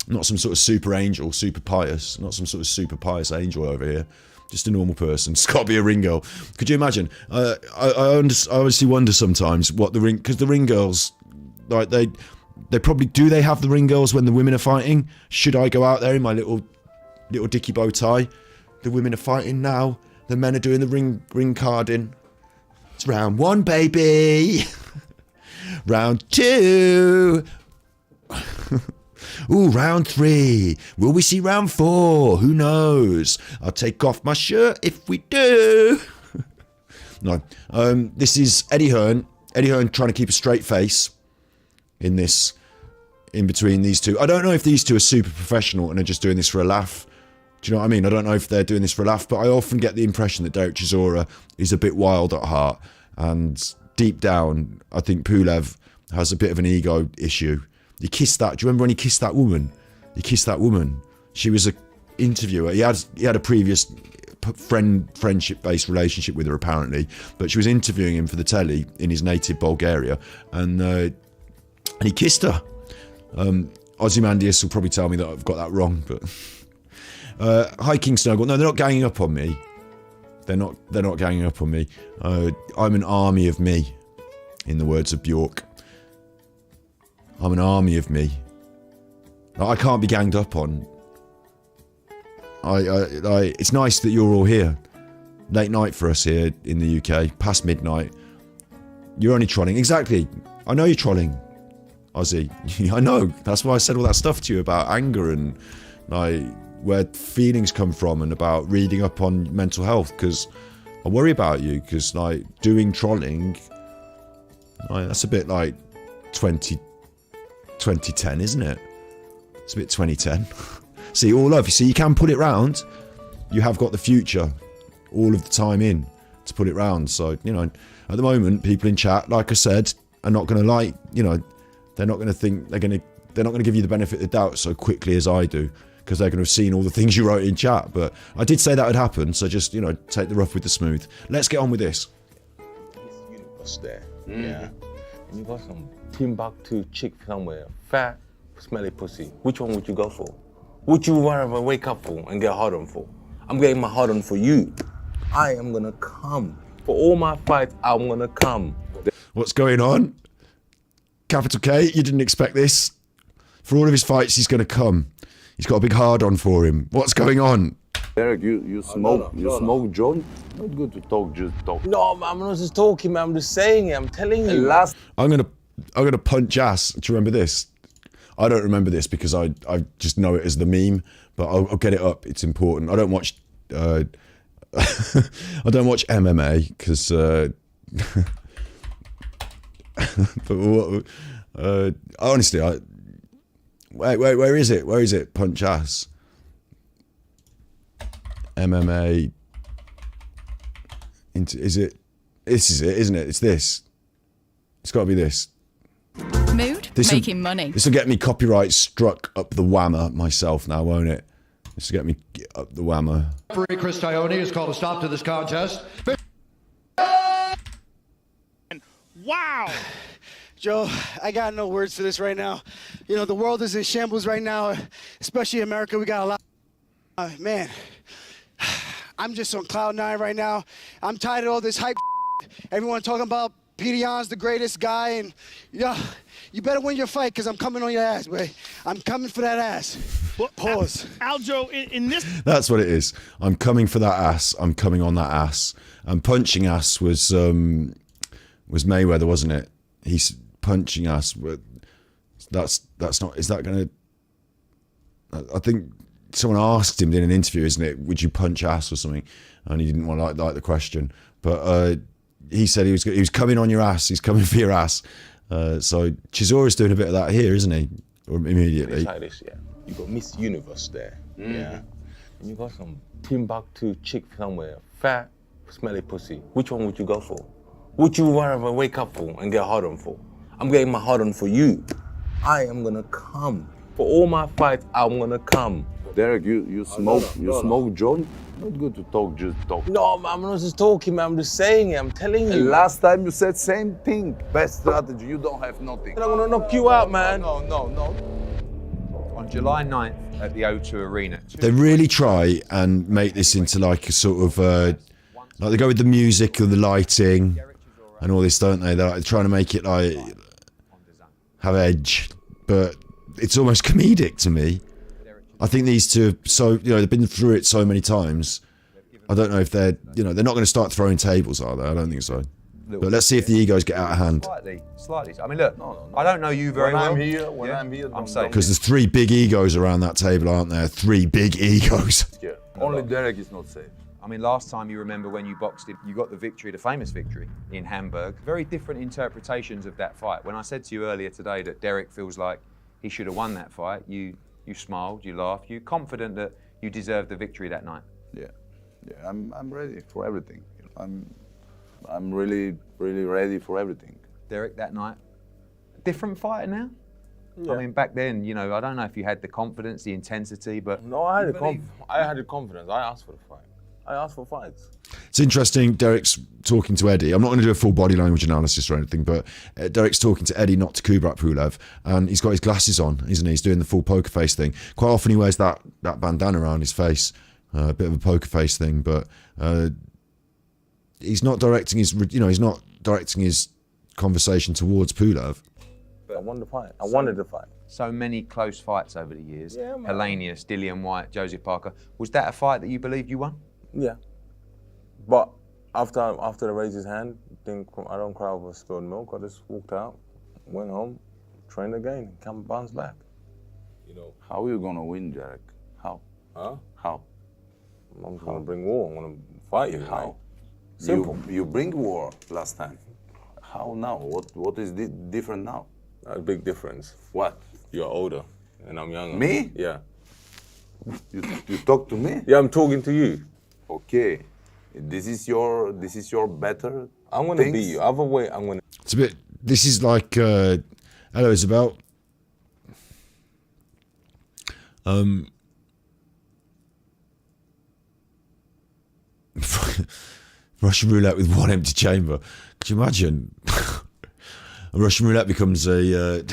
Not some sort of super angel, super pious. Not some sort of super pious angel over here. Just a normal person. It's got to be a ring girl. Could you imagine? I honestly wonder sometimes what the ring... Because the ring girls, like, they probably... Do they have the ring girls when the women are fighting? Should I go out there in my little dicky bow tie? The women are fighting now. The men are doing the ring carding. It's round 1, baby. Round 2. Ooh, round 3. Will we see round 4? Who knows? I'll take off my shirt if we do. No. This is Eddie Hearn. Eddie Hearn trying to keep a straight face in between these two. I don't know if these two are super professional and are just doing this for a laugh. Do you know what I mean? I don't know if they're doing this for a laugh, but I often get the impression that Derek Chisora is a bit wild at heart. And deep down, I think Pulev has a bit of an ego issue. He kissed that. Do you remember when he kissed that woman? He kissed that woman. She was an interviewer. He had a previous friendship-based relationship with her, apparently. But she was interviewing him for the telly in his native Bulgaria. And he kissed her. Ozymandias will probably tell me that I've got that wrong. But hi, King Snuggle. No, they're not ganging up on me. They're not ganging up on me. I'm an army of me, in the words of Bjork. I'm an army of me. I can't be ganged up on. It's nice that you're all here. Late night for us here in the UK, past midnight. You're only trolling. Exactly. I know you're trolling, Ozzy. I know. That's why I said all that stuff to you about anger and like where feelings come from and about reading up on mental health, because I worry about you, because like doing trolling, like, that's a bit like 2010, isn't it? It's a bit 2010. See, all love. You see, you can put it round. You have got the future all of the time in to put it round. So, you know, at the moment, people in chat, like I said, are not going to like, you know, they're not going to think, they're not going to give you the benefit of the doubt so quickly as I do, because they're going to have seen all the things you wrote in chat. But I did say that would happen, so just, you know, take the rough with the smooth. Let's get on with this. Universe there, yeah. And you got some Timbuktu chick somewhere, fat, smelly pussy. Which one would you go for? Would you rather wake up for and get hard on for? I'm getting my hard on for you. I am gonna come. For all my fights, I'm gonna come. What's going on? Capital K, you didn't expect this. For all of his fights, he's going to come. He's got a big hard on for him. What's going on? Derek, you smoke smoke joint? Not good to talk, just talk. No, man, I'm not just talking, man. I'm just saying it. I'm telling you. I'm gonna punch ass. Do you remember this? I don't remember this because I just know it as the meme, but I'll get it up. It's important. I don't watch I don't watch MMA because but honestly, wait, where is it? Where is it? Punch ass. MMA. Is it? This is it, isn't it? It's this. It's got to be this. Mood? Making money. This will get me copyright struck up the whammer myself now, won't it? This will get me up the whammer. Referee Chris Tione has called a stop to this contest. Wow! Joe, I got no words for this right now. You know, the world is in shambles right now, especially America. We got a lot. Man, I'm just on cloud nine right now. I'm tired of all this hype. Everyone talking about Petr Yan's the greatest guy, and yeah, you better win your fight because I'm coming on your ass, boy. I'm coming for that ass. Pause. Aljo, in this... That's what it is. I'm coming for that ass. I'm coming on that ass. And punching ass was Mayweather, wasn't it? He's punching ass. That's not... Is that going to... I think someone asked him in an interview, isn't it? Would you punch ass or something? And he didn't want to like the question. But he said he was coming on your ass. He's coming for your ass. So Chisora's doing a bit of that here, isn't he? Or immediately. It's like this, yeah. You got Miss Universe there, yeah. And you got some Timbuktu chick somewhere, fat, smelly pussy. Which one would you go for? Would you rather wake up for and get hard on for? I'm getting my hard on for you. I am gonna come. For all my fights, I'm gonna come. Derek, you smoke joint? Not good to talk, just talk. No, man, I'm not just talking, man. I'm just saying it. I'm telling you. Last time you said same thing. Best strategy. You don't have nothing. I'm gonna knock you out, man. No. On July 9th at the O2 Arena. They really try and make this into like a sort of like they go with the music and the lighting and all this, don't they? They're like trying to make it like have edge, but it's almost comedic to me. I think these two, they've been through it so many times. I don't know if they're not going to start throwing tables, are they? I don't think so. But let's see if the egos get out of hand. Slightly. I mean, look, I don't know you very well. When I'm here, I'm saying. Because there's 3 big egos around that table, aren't there? 3 big egos. Yeah. Only Derek is not safe. I mean, last time you remember when you boxed him, you got the victory, the famous victory in Hamburg. Very different interpretations of that fight. When I said to you earlier today that Derek feels like he should have won that fight, you smiled, you laughed, you're confident that you deserved the victory that night. Yeah. I'm ready for everything. I'm really ready for everything. Derek, that night, different fighter now? Yeah. I mean, back then, I don't know if you had the confidence, the intensity, but... No, I had the confidence. I asked for the fight. I asked for fights. It's interesting, Derek's talking to Eddie. I'm not going to do a full body language analysis or anything, but Derek's talking to Eddie, not to Kubrat Pulev, and he's got his glasses on, isn't he? He's doing the full poker face thing. Quite often he wears that bandana around his face, a bit of a poker face thing, but he's not directing his conversation towards Pulev. I won the fight. I wanted the fight. So many close fights over the years. Yeah, man. Hellenius, Dillian White, Joseph Parker. Was that a fight that you believed you won? Yeah. But after I raised his hand, I don't cry over spilled milk. I just walked out, went home, trained again, come bounce back. How are you gonna win, Derek? How? Huh? How? I'm gonna bring war. I'm gonna fight you. How? Simple. You bring war last time. How now? What is different now? A big difference. What? You're older. and I'm younger. Me? Yeah. You talk to me? Yeah, I'm talking to you. Okay. This is your better. I'm gonna things? beat you. Other way, I'm gonna. It's a bit. This is like. Hello, Isabel. Russian roulette with one empty chamber. Could you imagine? Russian roulette becomes a.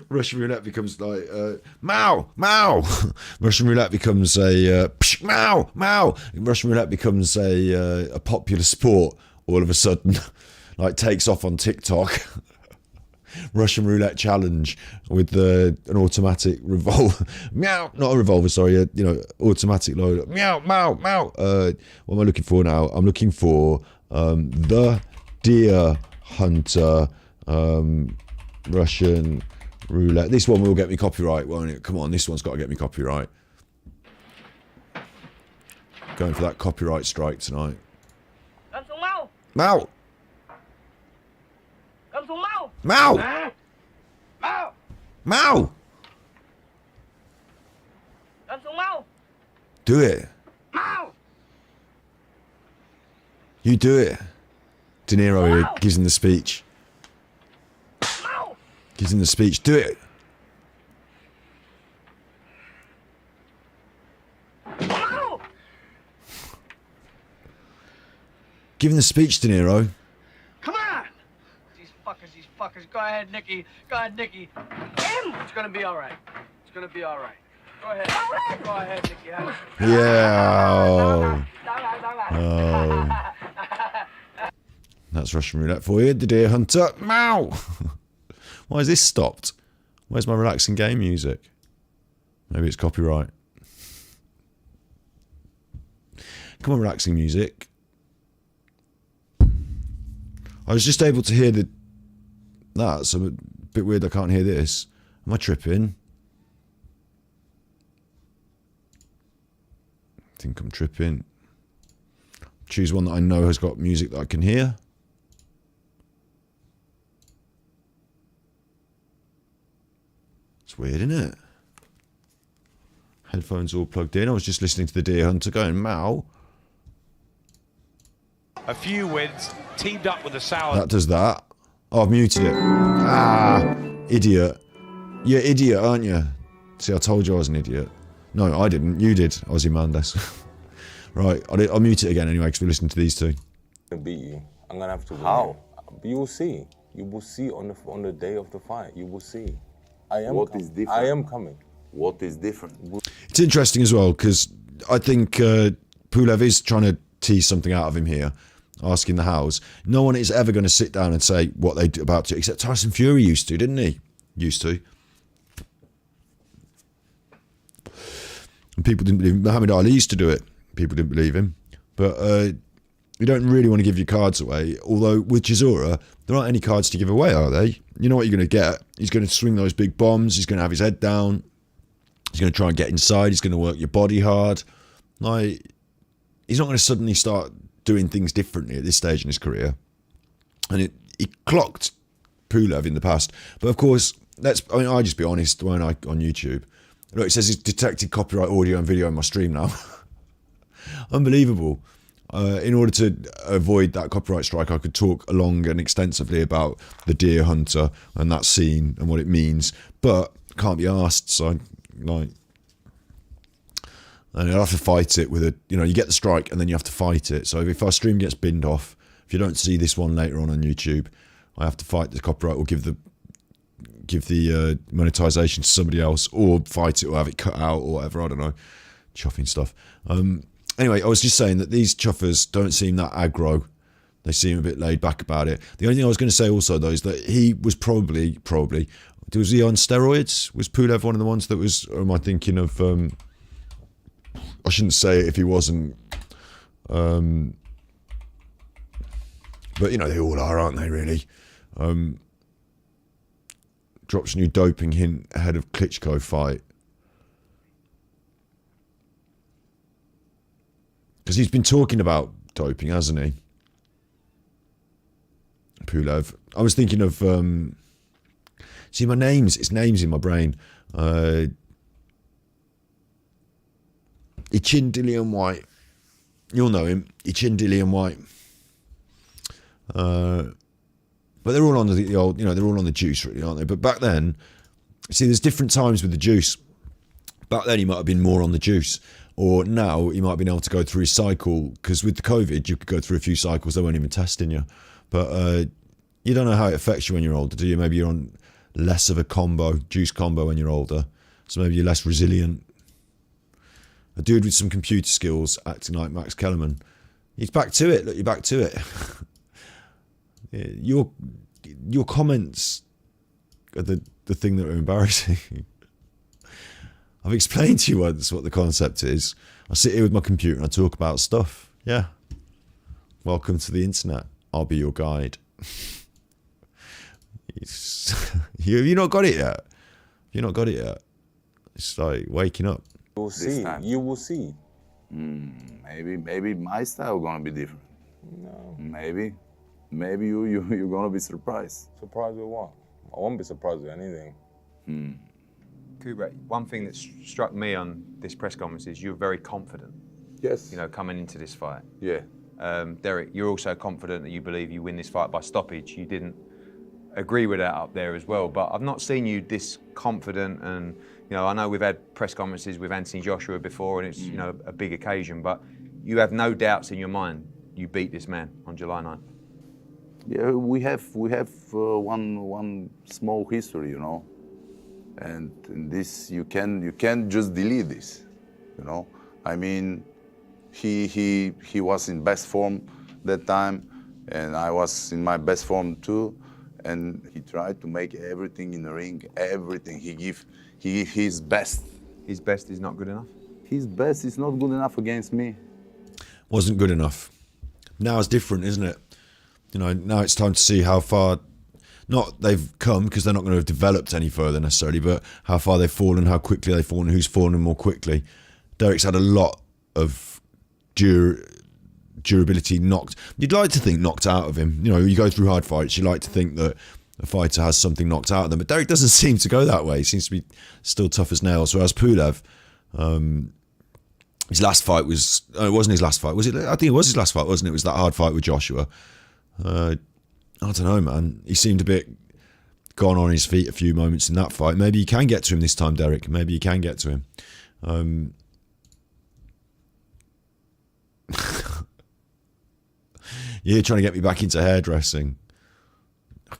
Russian roulette becomes like Mao, Mao. Russian roulette becomes a psh, Mao, Mao. Russian roulette becomes a popular sport all of a sudden, like takes off on TikTok. Russian roulette challenge with an automatic revolver. Meow, not a revolver, sorry. Automatic load. Meow, Mao, Mao. What am I looking for now? I'm looking for the Deer Hunter Russian roulette. This one will get me copyright, won't it? Come on, this one's got to get me copyright. Going for that copyright strike tonight. Mao! Mao! Mao! Do it. You do it. De Niro here gives him the speech. Gives him the speech. Do it. Give him the speech, De Niro. Come on! These fuckers. Go ahead, Nicky. It's gonna be all right. Go ahead, Nicky. Yeah. Oh. That's Russian roulette for you. The Deer Hunter. Meow. Why is this stopped? Where's my relaxing game music? Maybe it's copyright. Come on, relaxing music. I was just able to hear that, so a bit weird I can't hear this. Am I tripping? I think I'm tripping. Choose one that I know has got music that I can hear. It's weird, isn't it? Headphones all plugged in. I was just listening to the Deer Hunter going, Mao. A few wins, teamed up with the Sour. That does that. Oh, I've muted it. Ah, idiot. You're idiot, aren't you? See, I told you I was an idiot. No, I didn't. You did, Ozymandias. Right, I'll mute it again anyway because we're listening to these two. I'm gonna beat you. I'm gonna have to win. How? You will see. You will see on the day of the fight. You will see. What is different? I am coming. What is different? It's interesting as well because I think Pulev is trying to tease something out of him here, asking the hows. No one is ever going to sit down and say what they're about to, except Tyson Fury used to, didn't he? Used to. And people didn't believe him. Muhammad Ali used to do it. People didn't believe him. But you don't really want to give your cards away. Although with Chisora, there aren't any cards to give away, are they? You know what you're going to get. He's going to swing those big bombs. He's going to have his head down. He's going to try and get inside. He's going to work your body hard. Like, he's not going to suddenly start doing things differently at this stage in his career. And he clocked Pulev in the past. But of course, I'll just be honest, won't I, on YouTube? Look, it says he's detected copyright audio and video in my stream now. Unbelievable. In order to avoid that copyright strike, I could talk long and extensively about the Deer Hunter and that scene and what it means, but can't be asked. So, and I'll have to fight it with you get the strike and then you have to fight it. So if our stream gets binned off, if you don't see this one later on YouTube, I have to fight the copyright or give the monetization to somebody else, or fight it or have it cut out or whatever. I don't know, chuffing stuff. Anyway, I was just saying that these chuffers don't seem that aggro. They seem a bit laid back about it. The only thing I was going to say also, though, is that he was probably, was he on steroids? Was Pulev one of the ones that was, or am I thinking of, I shouldn't say it if he wasn't, but, they all are, aren't they, really? Drops a new doping hint ahead of Klitschko fight. Because he's been talking about doping, hasn't he? Pulev. I was thinking of See, it's names in my brain. Dillian White. You'll know him. Dillian White. But they're all on the old, they're all on the juice, really, aren't they? But back then, see, there's different times with the juice. Back then, he might have been more on the juice. Or now, he might have been able to go through his cycle. Because with the COVID, you could go through a few cycles. They weren't even testing you. But you don't know how it affects you when you're older, do you? Maybe you're on less of a juice combo when you're older. So maybe you're less resilient. A dude with some computer skills acting like Max Kellerman. He's back to it. Look, you're back to it. Your comments are the thing that are embarrassing. I've explained to you once what the concept is. I sit here with my computer and I talk about stuff. Yeah. Welcome to the internet. I'll be your guide. You've not got it yet. You've not got it yet. It's like waking up. You will see. You will see. Maybe my style gonna be different. No. Maybe you're gonna be surprised. Surprised with what? I won't be surprised with anything. Kubrat, one thing that struck me on this press conference is you're very confident. Yes. Coming into this fight. Yeah. Derek, you're also confident that you believe you win this fight by stoppage. You didn't agree with that up there as well, but I've not seen you this confident. And I know we've had press conferences with Anthony Joshua before, and it's a big occasion, but you have no doubts in your mind you beat this man on July 9th. Yeah, we have one small history, and in this you can just delete this, I mean, he was in best form that time, and I was in my best form too, and he tried to make everything in the ring, everything. He give his best. His best is not good enough? His best is not good enough against me. Wasn't good enough. Now it's different, isn't it? Now it's time to see how far, not they've come, because they're not going to have developed any further necessarily, but how far they've fallen, how quickly they've fallen, who's fallen more quickly. Derek's had a lot of durability knocked. You'd like to think knocked out of him. You go through hard fights, you like to think that a fighter has something knocked out of them, but Derek doesn't seem to go that way. He seems to be still tough as nails. Whereas Pulev, his last fight was, it wasn't his last fight, was it? I think it was his last fight, wasn't it? It was that hard fight with Joshua. I don't know, man. He seemed a bit gone on his feet a few moments in that fight. Maybe you can get to him this time, Derek. Maybe you can get to him. You're trying to get me back into hairdressing.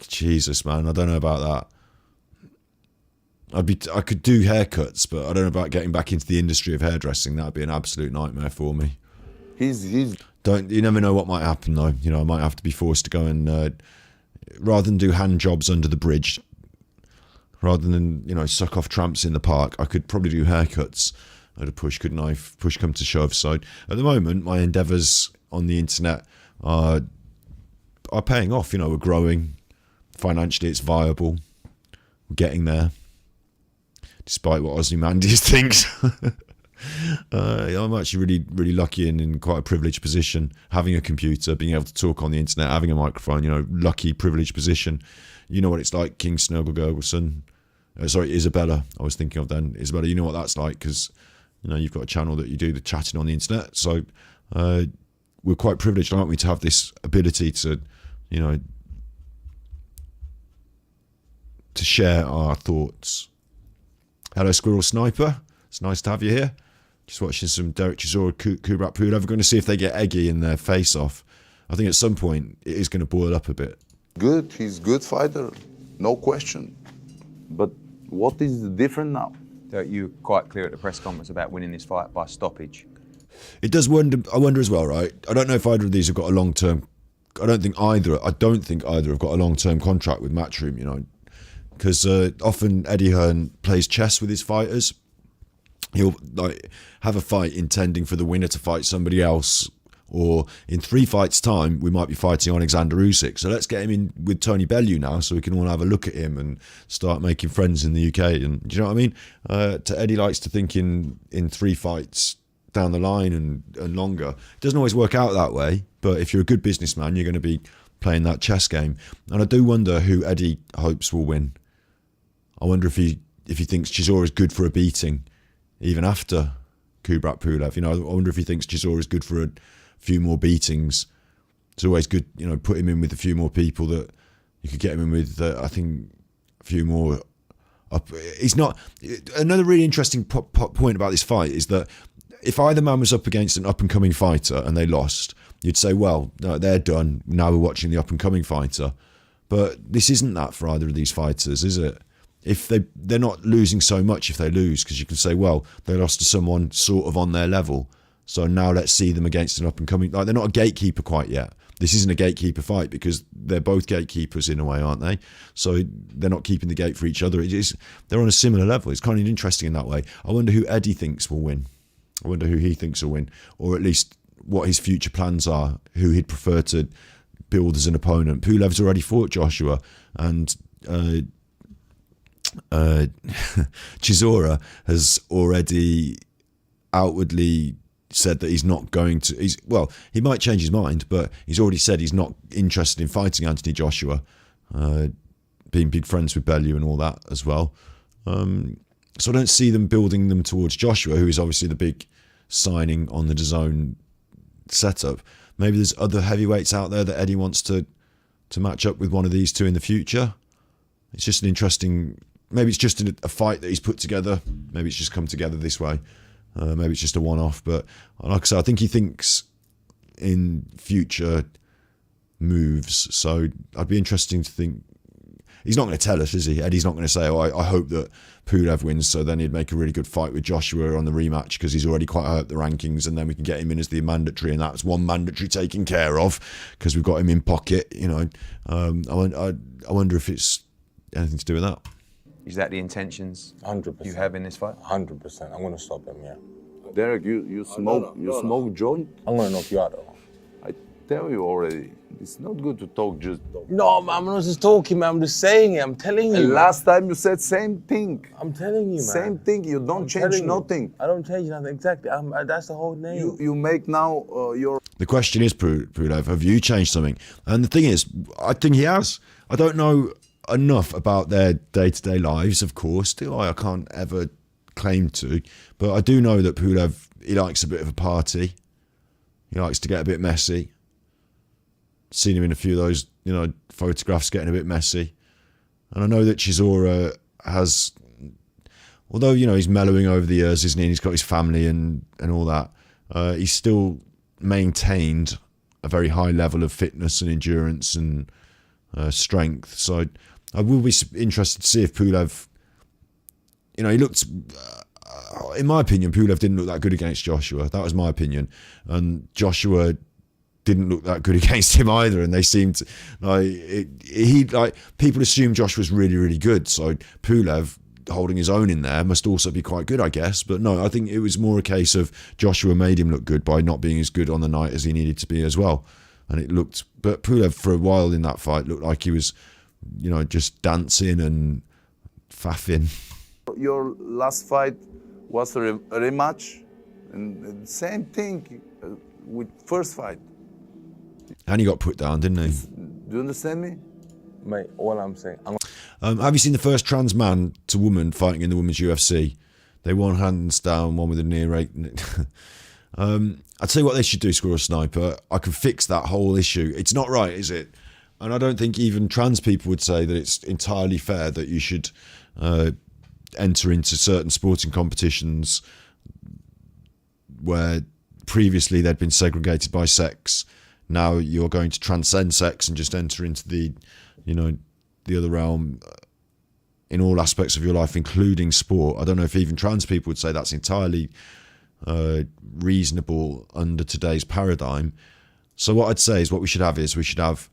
Jesus, man, I don't know about that. I could do haircuts, but I don't know about getting back into the industry of hairdressing. That'd be an absolute nightmare for me. You never know what might happen though. I might have to be forced to go and rather than do hand jobs under the bridge, rather than suck off tramps in the park, I could probably do haircuts at a push, couldn't I? If push come to shove. So at the moment, my endeavours on the internet are paying off. We're growing financially. It's viable. We're getting there, despite what Ozymandias thinks. I'm actually really, really lucky and in quite a privileged position, having a computer, being able to talk on the internet, having a microphone. Lucky, privileged position. You know what it's like, King Snurgle Gurgelson. Isabella. I was thinking of then. Isabella, you know what that's like, because you've got a channel that you do the chatting on the internet. So we're quite privileged, aren't we, to have this ability to, to share our thoughts. Hello, Squirrel Sniper. It's nice to have you here. Just watching some Derek Chisora, Kubrat Pulev. We're going to see if they get Eggy in their face-off. I think at some point it is going to boil up a bit. Good, he's a good fighter, no question. But what is different now? Derek, you were quite clear at the press conference about winning this fight by stoppage. It does wonder. I wonder as well, right? I don't know if either of these have got a long-term. I don't think either have got a long-term contract with Matchroom. Because often Eddie Hearn plays chess with his fighters. He'll have a fight intending for the winner to fight somebody else, or in 3 fights' time we might be fighting Alexander Usyk. So let's get him in with Tony Bellew now, so we can all have a look at him and start making friends in the UK. And do you know what I mean? Eddie likes to think in 3 fights down the line and longer. It doesn't always work out that way, but if you're a good businessman, you're going to be playing that chess game. And I do wonder who Eddie hopes will win. I wonder if he thinks Chisora is good for a beating, even after Kubrat Pulev. You know, I wonder if he thinks Chisora is good for a few more beatings. It's always good, you know, put him in with a few more people that you could get him in with. I think a few more. He's not. Another really interesting point about this fight is that if either man was up against an up-and-coming fighter and they lost, you'd say, well, no, they're done. Now we're watching the up-and-coming fighter. But this isn't that for either of these fighters, is it? If they're not losing so much if they lose, because you can say, well, they lost to someone sort of on their level. So now let's see them against an up-and-coming. Like, they're not a gatekeeper quite yet. This isn't a gatekeeper fight because they're both gatekeepers in a way, aren't they? So they're not keeping the gate for each other. They're on a similar level. It's kind of interesting in that way. I wonder who Eddie thinks will win. I wonder who he thinks will win, or at least what his future plans are, who he'd prefer to build as an opponent. Pulev's already fought Joshua, and Chisora has already outwardly said that he's not going to. He might change his mind, but he's already said he's not interested in fighting Anthony Joshua, being big friends with Bellew and all that as well. So I don't see them building them towards Joshua, who is obviously the big signing on the DAZN setup. Maybe there's other heavyweights out there that Eddie wants to match up with one of these two in the future. It's just an interesting. Maybe it's just a fight that he's put together. Maybe it's just come together this way. Maybe it's just a one-off. But like I said, I think he thinks in future moves. So I'd be interesting to think. He's not going to tell us, is he? Eddie's not going to say, oh, I hope that Pulev wins, so then he'd make a really good fight with Joshua on the rematch because he's already quite high up the rankings, and then we can get him in as the mandatory, and that's one mandatory taken care of because we've got him in pocket, you know. I wonder if it's anything to do with that. Is that the intentions 100%. you have in this fight? 100%. I'm going to stop him, yeah. Derek, you smoke joint? I'm going to knock you out, though. I tell you already, it's not good to talk just. No, man, I'm not just talking, man. I'm just saying it. I'm telling you. Last time you said same thing. I'm telling you, man. Same thing. You don't change nothing. I don't change nothing. Exactly. That's the whole name. You make now your. The question is, Pulev, have you changed something? And the thing is, I think he has. I don't know enough about their day-to-day lives, of course. Do I? I can't ever claim to. But I do know that Pulev, he likes a bit of a party. He likes to get a bit messy. Seen him in a few of those, you know, photographs getting a bit messy. And I know that Chisora has, although, you know, he's mellowing over the years, isn't he? And he's got his family and all that. He's still maintained a very high level of fitness and endurance and strength. So I will be interested to see if Pulev, you know, he looked, in my opinion, Pulev didn't look that good against Joshua. That was my opinion. And Joshua didn't look that good against him either, and they seemed like people assume Joshua's really, really good. So Pulev holding his own in there must also be quite good, I guess. But no, I think it was more a case of Joshua made him look good by not being as good on the night as he needed to be as well. And it looked, but Pulev for a while in that fight looked like he was, you know, just dancing and faffing. Your last fight was a rematch, and same thing with first fight. And he got put down, didn't he? Do you understand me? Mate, all I'm saying. Have you seen the first trans man to woman fighting in the women's UFC? They won hands down, one with a near rate. I'd say what they should do, Squirrel Sniper. I can fix that whole issue. It's not right, is it? And I don't think even trans people would say that it's entirely fair that you should enter into certain sporting competitions where previously they'd been segregated by sex. Now you're going to transcend sex and just enter into the, you know, the other realm in all aspects of your life, including sport. I don't know if even trans people would say that's entirely reasonable under today's paradigm. So what I'd say is we should have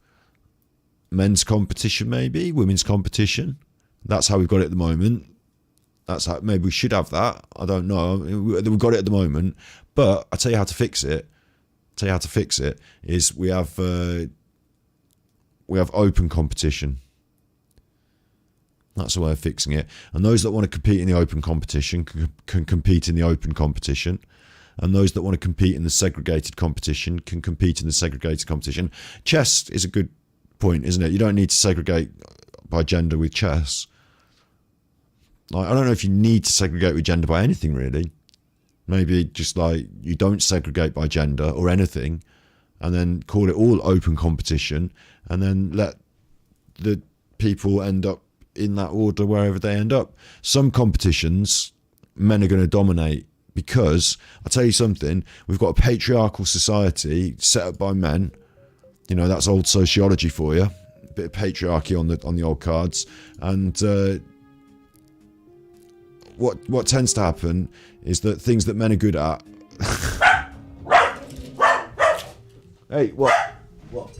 men's competition, maybe women's competition. That's how we've got it at the moment. That's how maybe we should have that. I don't know. We've got it at the moment, but I'll tell you how to fix it. Is we have open competition. That's the way of fixing it. And those that want to compete in the open competition can compete in the open competition. And those that want to compete in the segregated competition can compete in the segregated competition. Chess is a good point, isn't it? You don't need to segregate by gender with chess. like, I don't know if you need to segregate with gender by anything really. Maybe just like you don't segregate by gender or anything, and then call it all open competition, and then let the people end up in that order wherever they end up. Some competitions, men are going to dominate because, I'll tell you something, we've got a patriarchal society set up by men. You know, that's old sociology for you. A bit of patriarchy on the old cards. And what tends to happen is that things that men are good at... Hey, what? What?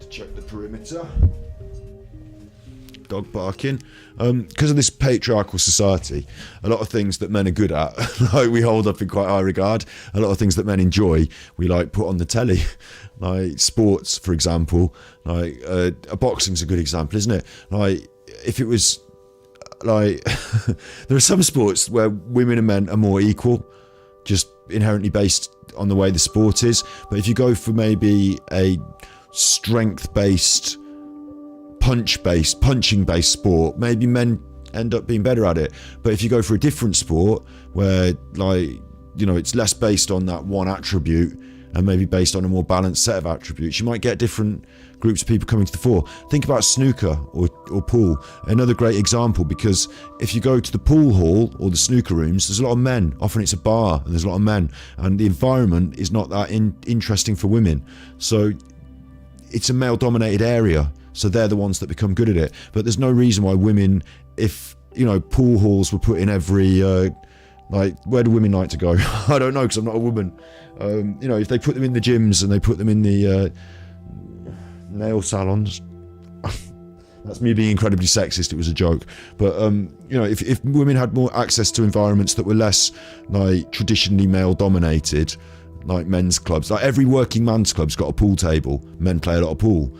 Check the perimeter. Dog barking. Because of this patriarchal society, a lot of things that men are good at, like, we hold up in quite high regard. A lot of things that men enjoy, we like put on the telly. Like sports, for example. Like boxing's a good example, isn't it? Like if it was like there are some sports where women and men are more equal, just inherently based on the way the sport is. But if you go for maybe a strength-based, punching-based sport, maybe men end up being better at it. But if you go for a different sport where, like, you know, it's less based on that one attribute and maybe based on a more balanced set of attributes, you might get different groups of people coming to the fore. Think about snooker or pool, another great example, because if you go to the pool hall or the snooker rooms, there's a lot of men. Often it's a bar and there's a lot of men, and the environment is not that interesting for women. So it's a male-dominated area, so they're the ones that become good at it. But there's no reason why women, if, you know, pool halls were put in every, like, where do women like to go? I don't know, because I'm not a woman. You know, if they put them in the gyms and they put them in the nail salons, that's me being incredibly sexist, it was a joke. But, you know, if women had more access to environments that were less, like, traditionally male-dominated, like men's clubs, like every working man's club's got a pool table. Men play a lot of pool.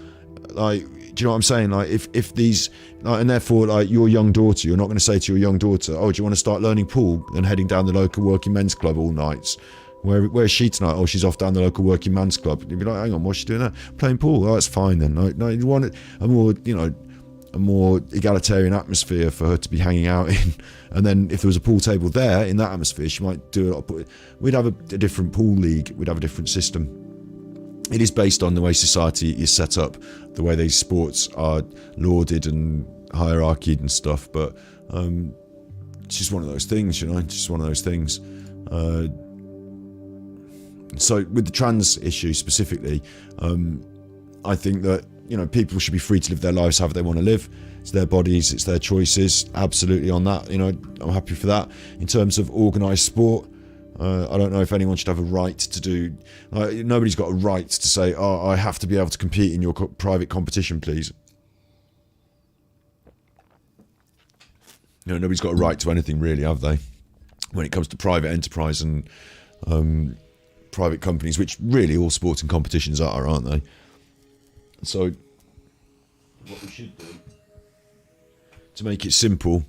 Like, do you know what I'm saying? Like, if these, like, and therefore, like, your young daughter, you're not going to say to your young daughter, oh, do you want to start learning pool and heading down the local working men's club all nights? Where's she tonight? Oh, she's off down the local working man's club. You'd be like, hang on, what's she doing there? Playing pool. Oh, that's fine then. No, you want a more, you know, a more egalitarian atmosphere for her to be hanging out in. And then if there was a pool table there in that atmosphere, she might do a lot of, we'd have a different pool league, we'd have a different system. It is based on the way society is set up, the way these sports are lauded and hierarchied and stuff, but it's just one of those things, you know, it's just one of those things. So with the trans issue specifically, I think that, you know, people should be free to live their lives however they want to live. It's their bodies, it's their choices. Absolutely on that, you know, I'm happy for that. In terms of organised sport, I don't know if anyone should have a right to do... nobody's got a right to say, oh, I have to be able to compete in your private competition, please. You know, nobody's got a right to anything really, have they? When it comes to private enterprise and private companies, which really all sporting competitions are, aren't they? So, what we should do, to make it simple,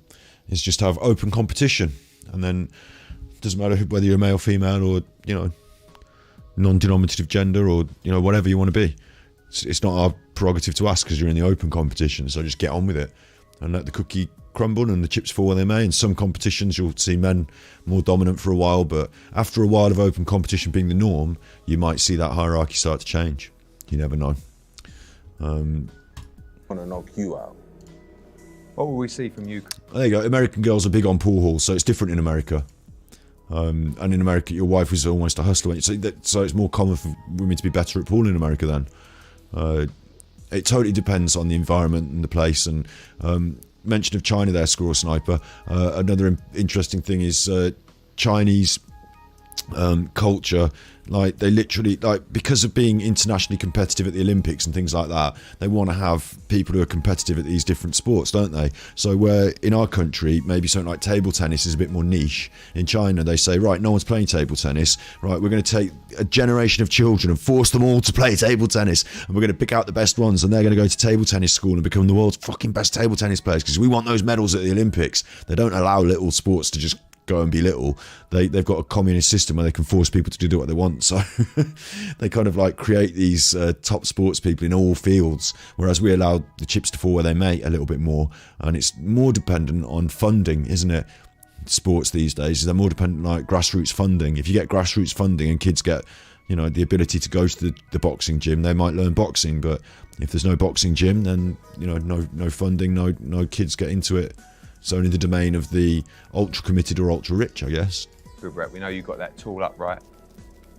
is just have open competition, and then it doesn't matter whether you're male, female, or, you know, non-denominative gender, or, you know, whatever you want to be. It's not our prerogative to ask because you're in the open competition, so just get on with it and let the cookie crumble and the chips fall where they may. In some competitions you'll see men more dominant for a while, but after a while of open competition being the norm, you might see that hierarchy start to change. You never know. I want to knock you out. What will we see from you? There you go. American girls are big on pool halls, so it's different in America. And in America, your wife was almost a hustler. So it's more common for women to be better at pool in America then. It totally depends on the environment and the place. And mention of China there, Squirrel Sniper. Another interesting thing is Chinese culture. Like they literally, like, because of being internationally competitive at the Olympics and things like that, they want to have people who are competitive at these different sports, don't they? So where in our country, maybe something like table tennis is a bit more niche. In China, they say, right, no one's playing table tennis. Right, we're going to take a generation of children and force them all to play table tennis, and we're going to pick out the best ones, and they're going to go to table tennis school and become the world's fucking best table tennis players because we want those medals at the Olympics. They don't allow little sports to just go and be little. They've got a communist system where they can force people to do what they want, so they kind of like create these top sports people in all fields, whereas we allow the chips to fall where they may a little bit more, and it's more dependent on funding, isn't it? Sports these days, they're more dependent on like grassroots funding. If you get grassroots funding and kids get, you know, the ability to go to the boxing gym, they might learn boxing. But if there's no boxing gym, then, you know, no funding, no kids get into it. It's only the domain of the ultra committed or ultra rich, I guess. Kubrat, we know you've got that tool upright.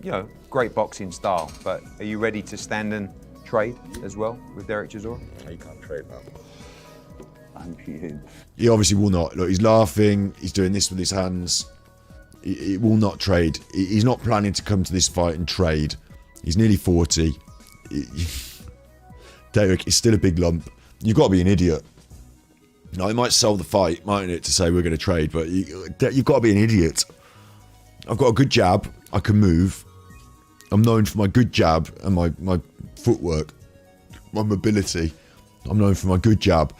You know, great boxing style, but are you ready to stand and trade as well with Derek Chisora? You can't trade, man. He obviously will not. Look, he's laughing, he's doing this with his hands. He will not trade. He's not planning to come to this fight and trade. He's nearly 40. Derek is still a big lump. You've got to be an idiot. No, it might sell the fight, mightn't it, to say we're going to trade, but you've got to be an idiot. I've got a good jab. I can move. I'm known for my good jab and my footwork, my mobility. I'm known for my good jab.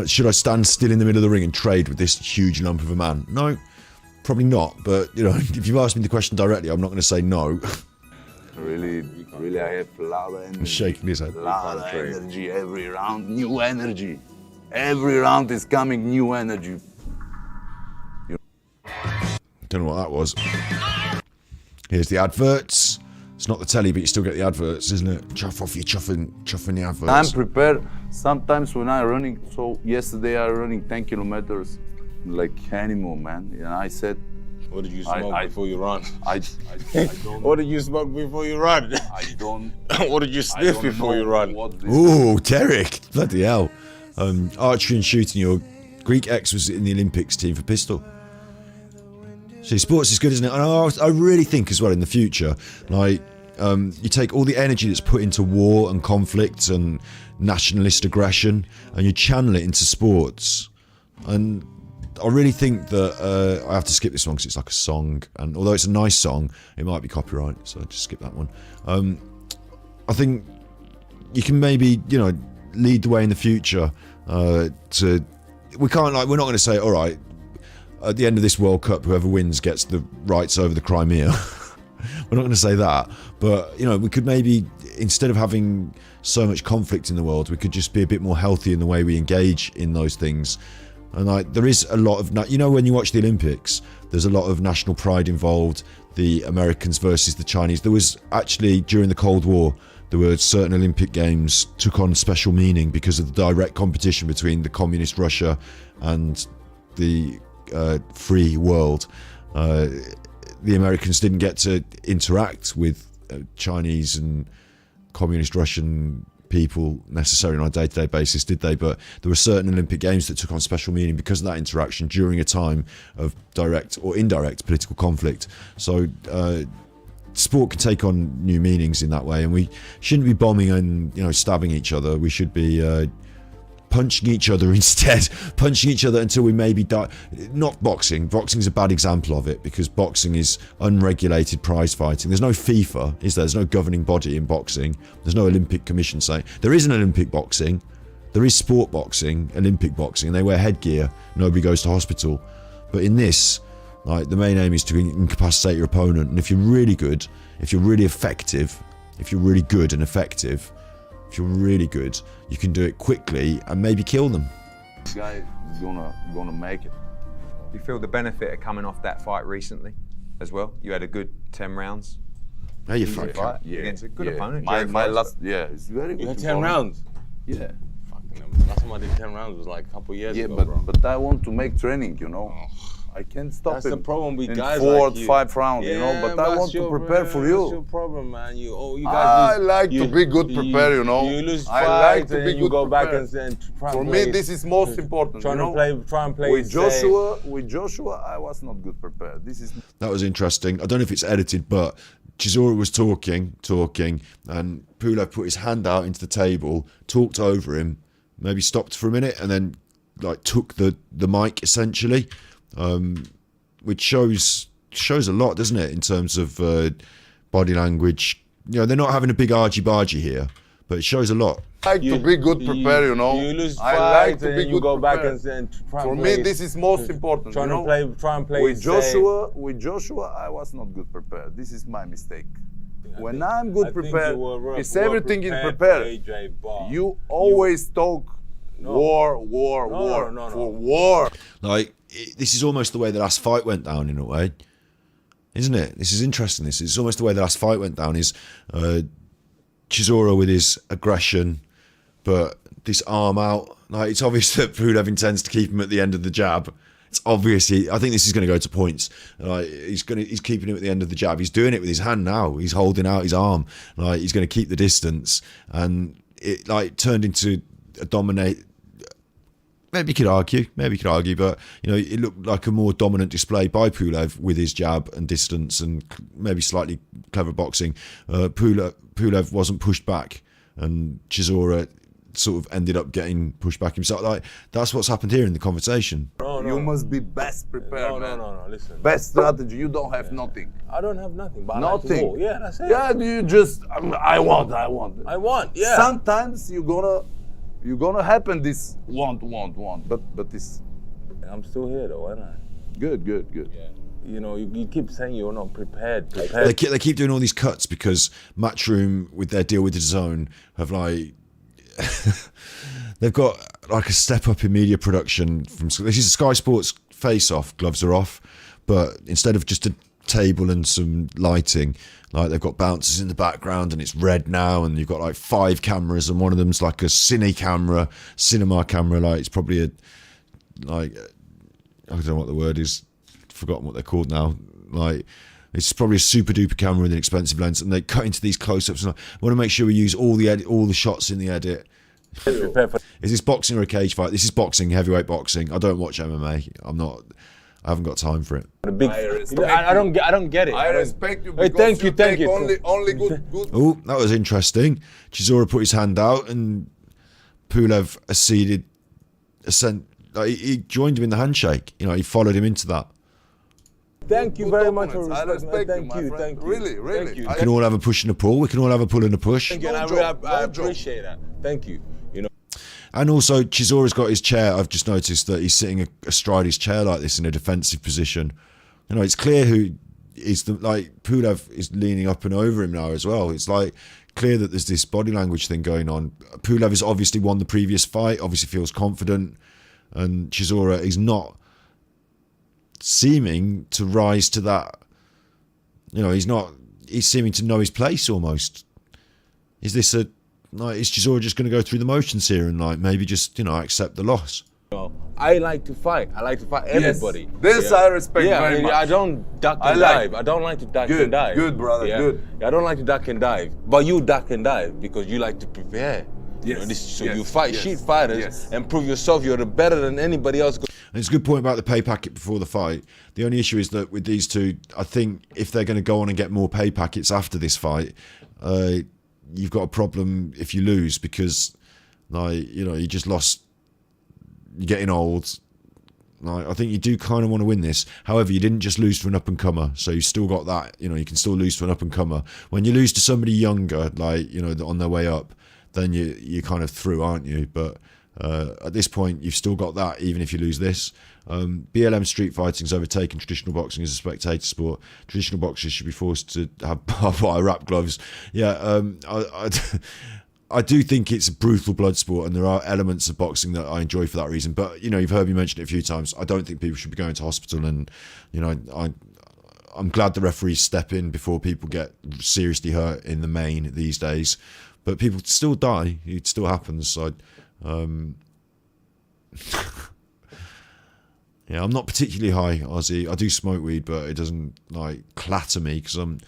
Should I stand still in the middle of the ring and trade with this huge lump of a man? No, probably not. But, you know, if you've asked me the question directly, I'm not going to say no. Really, I have a lot of energy. He's shaking his head. A lot of energy every round, new energy. Every round is coming, new energy. Don't know what that was. Here's the adverts. It's not the telly, but you still get the adverts, isn't it? Chuff off, you're chuffing the adverts. I'm prepared. Sometimes when I'm running, so yesterday I running 10 kilometers like animal, man. And I said, what did you smoke before you run? I don't. What did you smoke before you run? I don't. What did you sniff before you run? Ooh, Derek. Bloody hell. Archery and shooting, your Greek ex was in the Olympics team for pistol. See, sports is good, isn't it? And I really think as well in the future, like, you take all the energy that's put into war and conflict and nationalist aggression and you channel it into sports. And I really think that I have to skip this one because it's like a song, and although it's a nice song, it might be copyright, so just skip that one. I think you can maybe, you know, lead the way in the future. We're not going to say, all right, at the end of this World Cup, whoever wins gets the rights over the Crimea. We're not going to say that, but, you know, we could maybe, instead of having so much conflict in the world, we could just be a bit more healthy in the way we engage in those things. And like, there is a lot of, you know, when you watch the Olympics, there's a lot of national pride involved. The Americans versus the Chinese. There was actually, during the Cold War, there were certain Olympic Games took on special meaning because of the direct competition between the communist Russia and the free world. The Americans didn't get to interact with Chinese and communist Russian people necessarily on a day-to-day basis, did they? But there were certain Olympic Games that took on special meaning because of that interaction during a time of direct or indirect political conflict. So sport can take on new meanings in that way, and we shouldn't be bombing and, you know, stabbing each other. We should be punching each other instead, punching each other until we maybe die. Not boxing. Boxing is a bad example of it because boxing is unregulated prize fighting. There's no FIFA, is there? There's no governing body in boxing. There's no Olympic Commission saying. There is an Olympic boxing. There is sport boxing, Olympic boxing, and they wear headgear. Nobody goes to hospital. But in this, like, the main aim is to incapacitate your opponent. And if you're really good, if you're really effective, if you're really good and effective, if you're really good, you can do it quickly and maybe kill them. This guy is gonna make it. Do you feel the benefit of coming off that fight recently as well? You had a good 10 rounds. How you fight? Yeah. Against a good opponent. My last, it's very good. You had 10 rounds? Yeah. Fucking, last time I did 10 rounds was like a couple years ago, but I want to make training, you know. I can't stop That's him. the problem with in guys 4 like you. 5 rounds, you know. But I want to prepare for you. That's your problem, man. You I guys like to be good prepared, you know. You lose I fights like to and be then you good go back prepared. and try For and me, play, this is most important. try you know? and play With safe. Joshua, I was not good prepared. This is. That was interesting. I don't know if it's edited, but Chisora was talking, and Pulev put his hand out into the table, talked over him, maybe stopped for a minute, and then like took the mic essentially, which shows a lot, doesn't it, in terms of body language. You know, they're not having a big argy-bargy here, but it shows a lot. I like to be good prepared, you know. You lose I fights like to and be then good you go back prepared. and try For and me, play, this is most important. try you know? and play With safe. Joshua, I was not good prepared. This is my mistake. When think- I'm good I think prepared, you were it's well everything in prepared prepared. for AJ, but You always talk war, No. for war. Like, this is almost the way the last fight went down in a way, isn't it? This is interesting. This is almost the way the last fight went down. Is Chisora with his aggression, but this arm out. Like, it's obvious that Pulev intends to keep him at the end of the jab. It's obvious. I think this is going to go to points. Like, he's keeping him at the end of the jab. He's doing it with his hand now. He's holding out his arm. Like, he's going to keep the distance, and it like turned into a dominate. Maybe you could argue, but you know, it looked like a more dominant display by Pulev with his jab and distance and maybe slightly clever boxing. Pulev wasn't pushed back, and Chisora sort of ended up getting pushed back himself. Like, that's what's happened here in the conversation. You must be best prepared, man. No, listen. Best strategy. You don't have nothing. I don't have nothing, but Nothing. I like to war. Yeah, that's it. Yeah, you just I want. I want, yeah. Sometimes you're gonna happen this want, but this I'm still here though, aren't I? good. Yeah. You know, you keep saying you're not prepared. They keep doing all these cuts because Matchroom, with their deal with the Zone, have like they've got like a step up in media production. This is a Sky Sports face-off. Gloves are off, but instead of just a table and some lighting, like they've got bouncers in the background and it's red now, and you've got like 5 cameras, and one of them's like a cinema camera. Like, it's probably I don't know what the word is. Forgotten what they're called now. Like, it's probably a super duper camera with an expensive lens, and they cut into these close-ups. And I want to make sure we use all the shots in the edit. Is this boxing or a cage fight? This is boxing, heavyweight boxing. I don't watch MMA. I haven't got time for it. I don't get it. I respect you Hey, because thank you. only good. Oh, that was interesting. Chisora put his hand out, and Pulev he joined him in the handshake. You know, he followed him into that. Thank you Good very much for opponents. I respecting. respect you, my friend. Thank you. Really. Thank you. We can all have a push and a pull. We can all have a pull and a push. Thank you, and I appreciate that. Thank you. You know. And also, Chisora's got his chair. I've just noticed that he's sitting astride his chair like this in a defensive position. You know, it's clear who is Pulev is leaning up and over him now as well. It's like clear that there's this body language thing going on. Pulev has obviously won the previous fight, obviously feels confident, and Chisora is not seeming to rise to that. You know, he's seeming to know his place almost. Is Chisora just going to go through the motions here and like maybe just, you know, accept the loss? I like to fight. I like to fight everybody. This I respect very much. I don't duck and dive. I don't like to duck and dive. Good, brother, good. I don't like to duck and dive. But you duck and dive because you like to prepare. Yes. You fight sheet fighters and prove yourself you're better than anybody else. And it's a good point about the pay packet before the fight. The only issue is that with these two, I think if they're going to go on and get more pay packets after this fight, you've got a problem if you lose because, like, you know, you just lost. You're getting old. Like, I think you do kind of want to win this. However, you didn't just lose to an up-and-comer, so you still got that. You know, you can still lose to an up-and-comer. When you lose to somebody younger, like, you know, on their way up, then you're kind of through, aren't you? But at this point, you've still got that, even if you lose this. BLM street fighting's overtaken traditional boxing as a spectator sport. Traditional boxers should be forced to have barbed wire wrap gloves. Yeah, I do think it's a brutal blood sport, and there are elements of boxing that I enjoy for that reason. But, you know, you've heard me mention it a few times. I don't think people should be going to hospital, and, you know, I'm glad the referees step in before people get seriously hurt in the main these days. But people still die. It still happens. So, Yeah, I'm not particularly high, Ozzy. I do smoke weed, but it doesn't like clatter me because I'm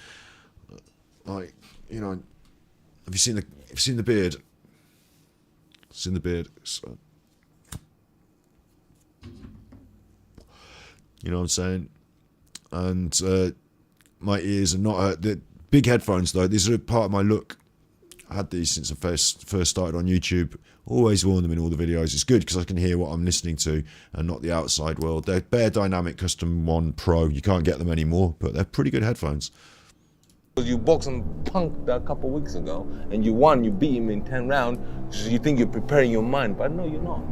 like, you know. Have you seen the beard? Seen the beard? So, you know what I'm saying? And my ears are not the big headphones though. These are part of my look. I had these since I first started on YouTube. Always worn them in all the videos. It's good because I can hear what I'm listening to and not the outside world. They're Bear Dynamic Custom 1 Pro. You can't get them anymore, but they're pretty good headphones. You boxed some punk a couple of weeks ago and you won, you beat him in 10 rounds, so you think you're preparing your mind, but no, you're not.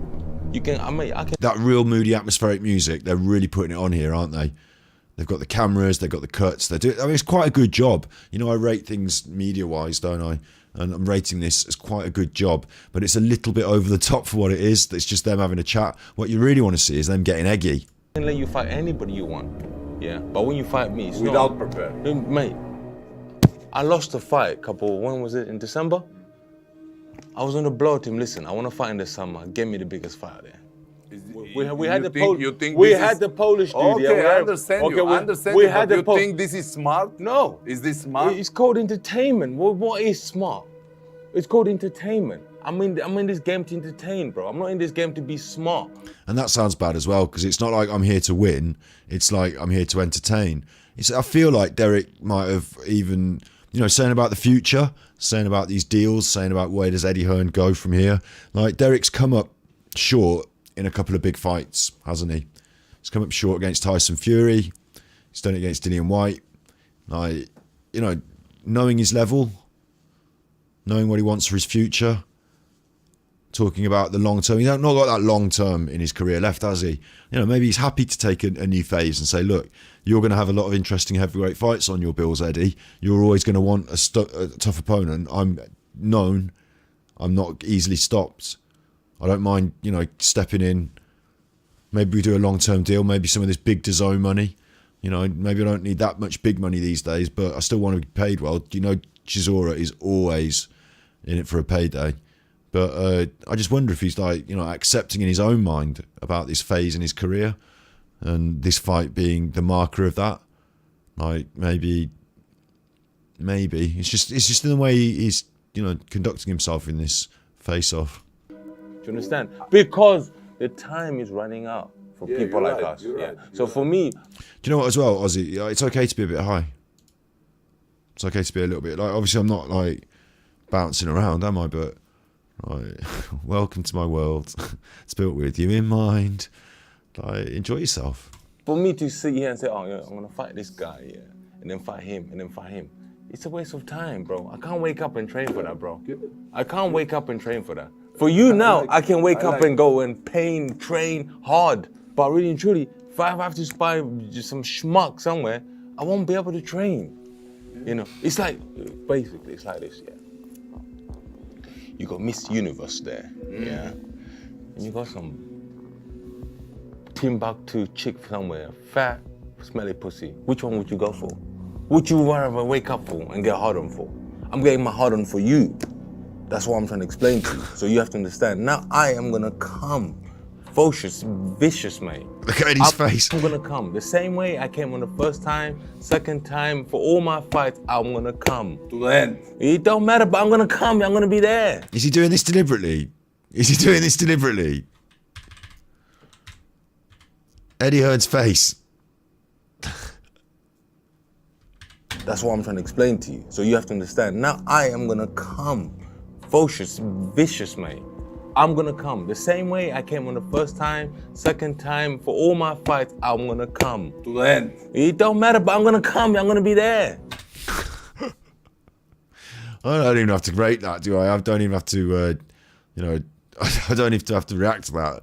You can, I can. That real moody atmospheric music, they're really putting it on here, aren't they? They've got the cameras, they've got the cuts. I mean, it's quite a good job. You know, I rate things media-wise, don't I? And I'm rating this as quite a good job, but it's a little bit over the top for what it is. It's just them having a chat. What you really want to see is them getting eggy. I can let you fight anybody you want, yeah. But when you fight me, it's Without not, preparing. mate. I lost a fight when was it? In December? I was on the blow team. Listen, I want to fight in the summer. Get me the biggest fight there. We had the Polish dude. Okay, yeah, I understand okay, you. we, I understand we you, had but the you think this is smart? No. Is this smart? It's called entertainment. What is smart? It's called entertainment. I'm in this game to entertain, bro. I'm not in this game to be smart. And that sounds bad as well, because it's not like I'm here to win. It's like I'm here to entertain. I feel like Derek might have even, you know, saying about the future, saying about these deals, saying about where does Eddie Hearn go from here. Like, Derek's come up short in a couple of big fights, hasn't he? He's come up short against Tyson Fury. He's done it against Dillian White. Like, you know, knowing his level, knowing what he wants for his future, talking about the long term. He's not got that long term in his career left, has he? You know, maybe he's happy to take a new phase and say, look, you're going to have a lot of interesting heavyweight fights on your bills, Eddie. You're always going to want a tough opponent. I'm known. I'm not easily stopped. I don't mind, you know, stepping in. Maybe we do a long-term deal. Maybe some of this big DAZN money. You know, maybe I don't need that much big money these days, but I still want to be paid well. You know, Chisora is always in it for a payday. But I just wonder if he's, like, you know, accepting in his own mind about this phase in his career and this fight being the marker of that. Like, maybe it's just in the way he's, you know, conducting himself in this face-off. Do you understand? Because the time is running out for people like us. Yeah. So for me, do you know what as well, Ozzy? It's okay to be a bit high. It's okay to be a little bit, like, obviously I'm not like bouncing around, am I? But like, welcome to my world. It's built with you in mind. Like, enjoy yourself. For me to sit here and say, oh yeah, I'm gonna fight this guy, yeah, and then fight him, and then fight him, it's a waste of time, bro. I can't wake up and train for that, bro. I can't wake up and train for that. For you now, I can wake up and go and train hard. But really and truly, if I have to spy just some schmuck somewhere, I won't be able to train. You know, it's like, basically, it's like this, yeah. You got Miss Universe there, yeah? And you got some Timbuktu chick somewhere, fat, smelly pussy. Which one would you go for? Would you rather wake up for and get hard on for? I'm getting my hard on for you. That's what I'm trying to explain to you. So you have to understand. Now I am gonna come. Vicious, mate. Look at his face. I'm gonna come. The same way I came on the first time, second time, for all my fights, I'm gonna come. To the end. It don't matter, but I'm gonna come. I'm gonna be there. Is he doing this deliberately? Eddie Hearn's face. That's what I'm trying to explain to you. So you have to understand. Now I am gonna come. Vicious, mate. I'm gonna come. The same way I came on the first time, second time, for all my fights, I'm gonna come. To the end. It don't matter, but I'm gonna come. I'm gonna be there. I don't even have to rate that, do I? I don't even have to, you know, I don't even have to react to that.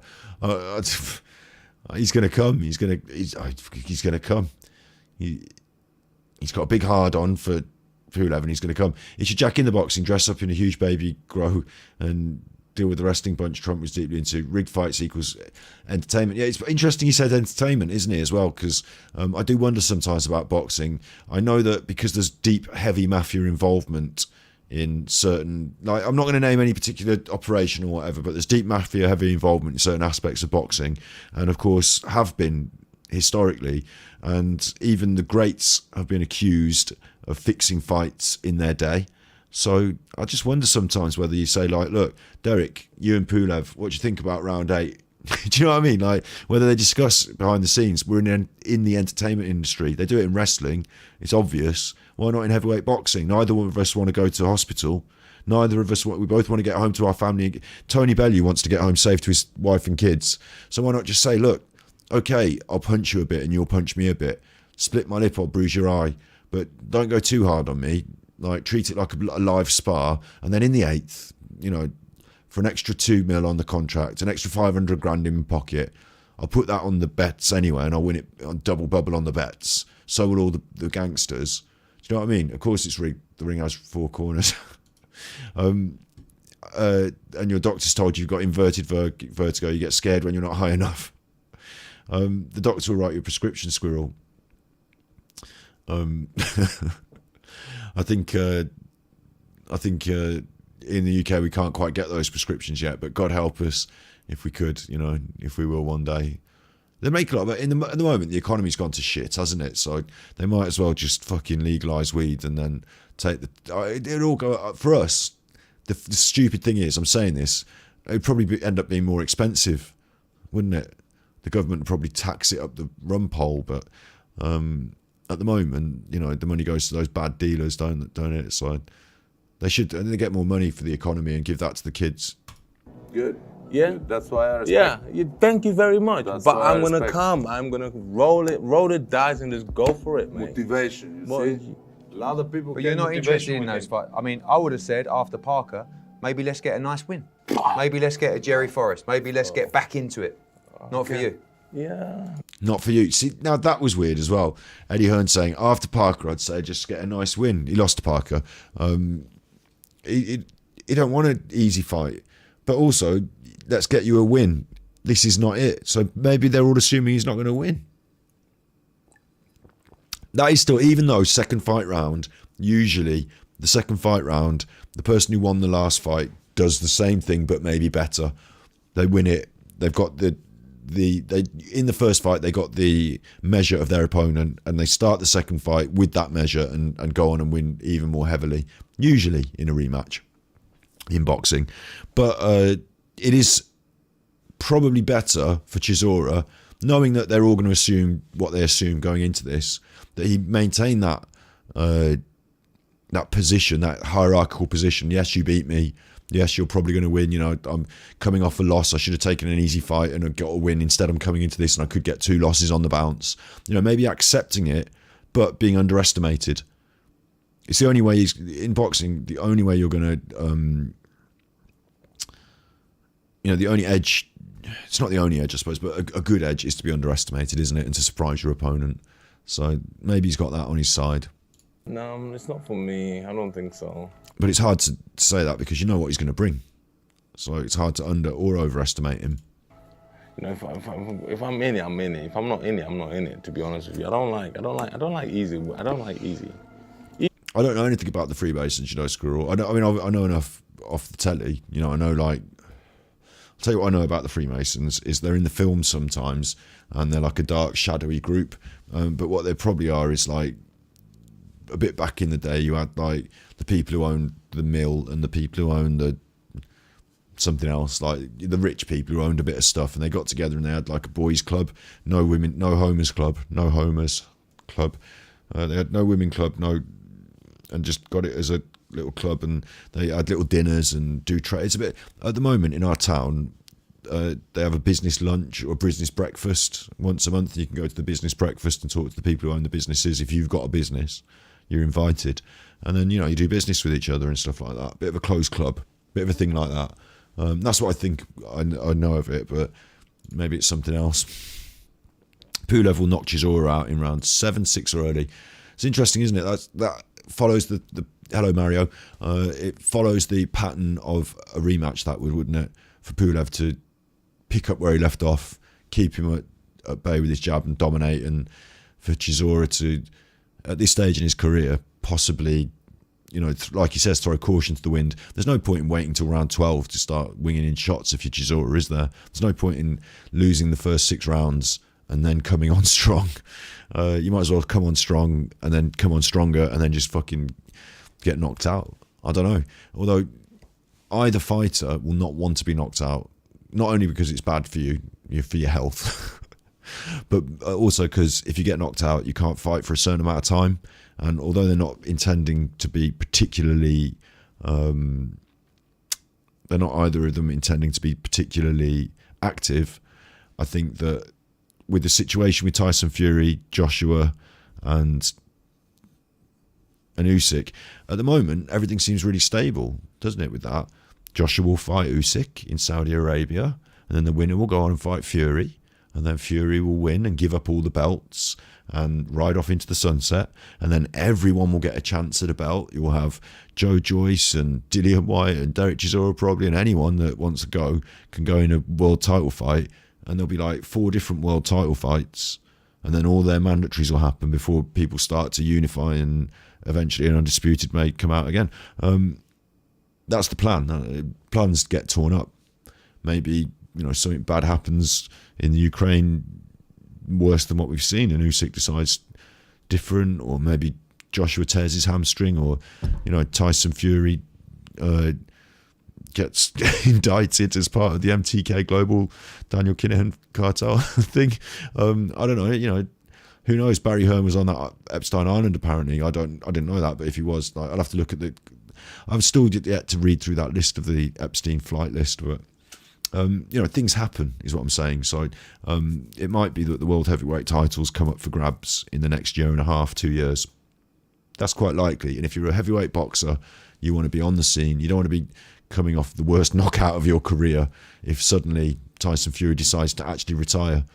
He's gonna come. He's gonna come. He's got a big hard on for Pulev, and he's going to come. He should jack in the boxing, dress up in a huge baby grow, and deal with the wrestling bunch Trump was deeply into. Rigged fights equals entertainment. Yeah, it's interesting he said entertainment, isn't he, as well? Because I do wonder sometimes about boxing. I know that because there's deep, heavy mafia involvement in certain, like, I'm not going to name any particular operation or whatever, but there's deep mafia heavy involvement in certain aspects of boxing, and of course have been historically, and even the greats have been accused of fixing fights in their day. So I just wonder sometimes whether you say, like, look, Derek, you and Pulev, what do you think about round 8? Do you know what I mean? Like, whether they discuss behind the scenes. We're in the entertainment industry. They do it in wrestling. It's obvious. Why not in heavyweight boxing? Neither one of us want to go to hospital. Neither of us, we both want to get home to our family. Tony Bellew wants to get home safe to his wife and kids. So why not just say, look, okay, I'll punch you a bit and you'll punch me a bit. Split my lip, I'll bruise your eye. But don't go too hard on me. Like, treat it like a live spar. And then in the 8th, you know, for an extra 2 mil on the contract, an extra 500 grand in my pocket, I'll put that on the bets anyway, and I'll win it on double bubble on the bets. So will all the gangsters. Do you know what I mean? Of course it's rigged. The ring has 4 corners. And your doctor's told you've got inverted vertigo. You get scared when you're not high enough. The doctor will write you a prescription, squirrel. I think in the UK we can't quite get those prescriptions yet, but God help us if we could, you know, if we will one day. They make a lot, but at the moment the economy's gone to shit, hasn't it? So they might as well just fucking legalise weed and then take it'll all go up. For us, the stupid thing is, I'm saying this, it'd probably end up being more expensive, wouldn't it? The government would probably tax it up the rum pole, but at the moment, you know, the money goes to those bad dealers, don't it? So they should, and they get more money for the economy and give that to the kids. Good. Yeah. Good. That's why I respect. Yeah, thank you very much. That's but why I I'm gonna respect. I'm gonna roll the dice and just go for it, man. Motivation, you see? A lot of people But get you're not interested in motivation those fights. I mean, I would have said after Parker, maybe let's get a nice win. Maybe let's get a Jerry Forrest. Maybe let's get back into it. Not for you. Yeah. Not for you. See, now that was weird as well. Eddie Hearn saying, after Parker, I'd say just get a nice win. He lost to Parker. He don't want an easy fight. But also, let's get you a win. This is not it. So maybe they're all assuming he's not going to win. That is still, even though second fight round, usually the second fight round, the person who won the last fight does the same thing but maybe better. They win it. They've got they in the first fight they got the measure of their opponent, and they start the second fight with that measure and go on and win even more heavily, usually in a rematch in boxing. But it is probably better for Chisora, knowing that they're all going to assume what they assume going into this, that he maintained that that position, that hierarchical position. Yes, you beat me. Yes, you're probably going to win. You know, I'm coming off a loss. I should have taken an easy fight and got a win. Instead, I'm coming into this and I could get 2 losses on the bounce. You know, maybe accepting it, but being underestimated. It's the only way in boxing, the only way you're going to, you know, the only edge, it's not the only edge, I suppose, but a good edge is to be underestimated, isn't it? And to surprise your opponent. So maybe he's got that on his side. No, it's not for me. I don't think so. But it's hard to say that because you know what he's going to bring. So it's hard to under or overestimate him. You know, if I'm in it, I'm in it. If I'm not in it, I'm not in it. To be honest with you, I don't like easy. I don't like easy. I don't know anything about the Freemasons, you know, Squirrel. I know enough off the telly. You know, I know, like, I'll tell you what I know about the Freemasons is they're in the films sometimes, and they're like a dark, shadowy group. But what they probably are is like, a bit back in the day, you had like the people who owned the mill and the people who owned the something else, like the rich people who owned a bit of stuff, and they got together and they had like a boys' club, no women, no homers club, no homers club. They had no women club, and just got it as a little club, and they had little dinners and do trade. It's a bit at the moment in our town. They have a business lunch or a business breakfast once a month. You can go to the business breakfast and talk to the people who own the businesses. If you've got a business, you're invited, and then you know you do business with each other and stuff like that. Bit of a closed club, bit of a thing like that. That's what I think I know of it, but maybe it's something else. Pulev will knock Chisora out in round 7, 6 or early. It's interesting, isn't it? That follows the hello Mario. It follows the pattern of a rematch, that wouldn't it? For Pulev to pick up where he left off, keep him at bay with his jab and dominate, and for Chisora to, at this stage in his career, possibly you know, like he says, throw caution to the wind. There's no point in waiting till round 12 to start winging in shots if you're Chisora, is there? There's no point in losing the first 6 rounds and then coming on strong. You might as well come on strong and then come on stronger and then just fucking get knocked out. I don't know. Although either fighter will not want to be knocked out, not only because it's bad for you, for your health, but also because if you get knocked out, you can't fight for a certain amount of time. And although they're not intending to be particularly, they're not either of them intending to be particularly active, I think that with the situation with Tyson Fury, Joshua, and Usyk, at the moment, everything seems really stable, doesn't it, with that? Joshua will fight Usyk in Saudi Arabia, and then the winner will go on and fight Fury, and then Fury will win and give up all the belts and ride off into the sunset, and then everyone will get a chance at a belt. You will have Joe Joyce and Dillian Whyte and Derek Chisora probably, and anyone that wants to go can go in a world title fight, and there'll be like 4 different world title fights, and then all their mandatories will happen before people start to unify and eventually an undisputed may come out again. That's the plan. Plans get torn up. Maybe, you know, something bad happens in the Ukraine, worse than what we've seen, and Usyk decides different, or maybe Joshua tears his hamstring, or, you know, Tyson Fury gets indicted as part of the MTK Global Daniel Kinahan cartel thing. I don't know, you know, who knows? Barry Hearn was on that Epstein Island apparently. I didn't know that, but if he was, like, I'll have to look at I've still yet to read through that list of the Epstein flight list, but you know, things happen is what I'm saying. So it might be that the world heavyweight titles come up for grabs in the next year and a half, 2 years. That's quite likely. And if you're a heavyweight boxer, you want to be on the scene. You don't want to be coming off the worst knockout of your career if suddenly Tyson Fury decides to actually retire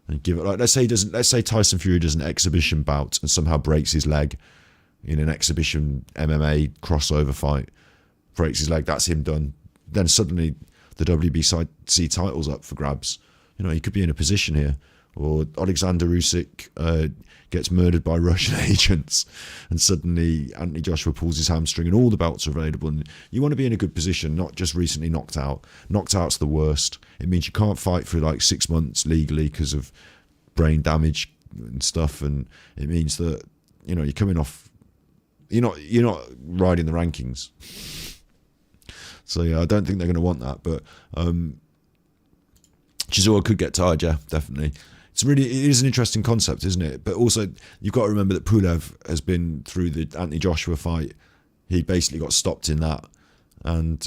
and give it, like, let's say Tyson Fury does an exhibition bout and somehow breaks his leg in an exhibition MMA crossover fight, breaks his leg, that's him done. Then suddenly the WBC title's up for grabs. You know, he could be in a position here. Or Alexander Usyk gets murdered by Russian agents, and suddenly Anthony Joshua pulls his hamstring and all the belts are available. And you want to be in a good position, not just recently knocked out. Knocked out's the worst. It means you can't fight for like 6 months legally because of brain damage and stuff. And it means that, you know, you're coming off, you're not riding the rankings. So yeah, I don't think they're going to want that. But Chisora could get tired, yeah, definitely. It is an interesting concept, isn't it? But also, you've got to remember that Pulev has been through the Anthony Joshua fight. He basically got stopped in that, and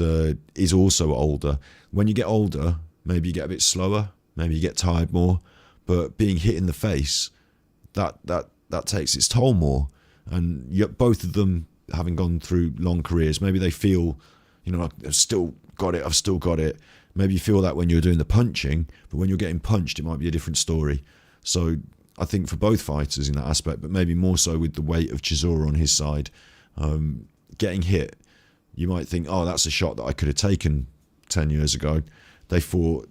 is also older. When you get older, maybe you get a bit slower, maybe you get tired more. But being hit in the face, that takes its toll more. And both of them, having gone through long careers, maybe they feel, you know, I've still got it. Maybe you feel that when you're doing the punching, but when you're getting punched, it might be a different story. So I think for both fighters in that aspect, but maybe more so with the weight of Chisora on his side, getting hit, you might think, oh, that's a shot that I could have taken 10 years ago. They fought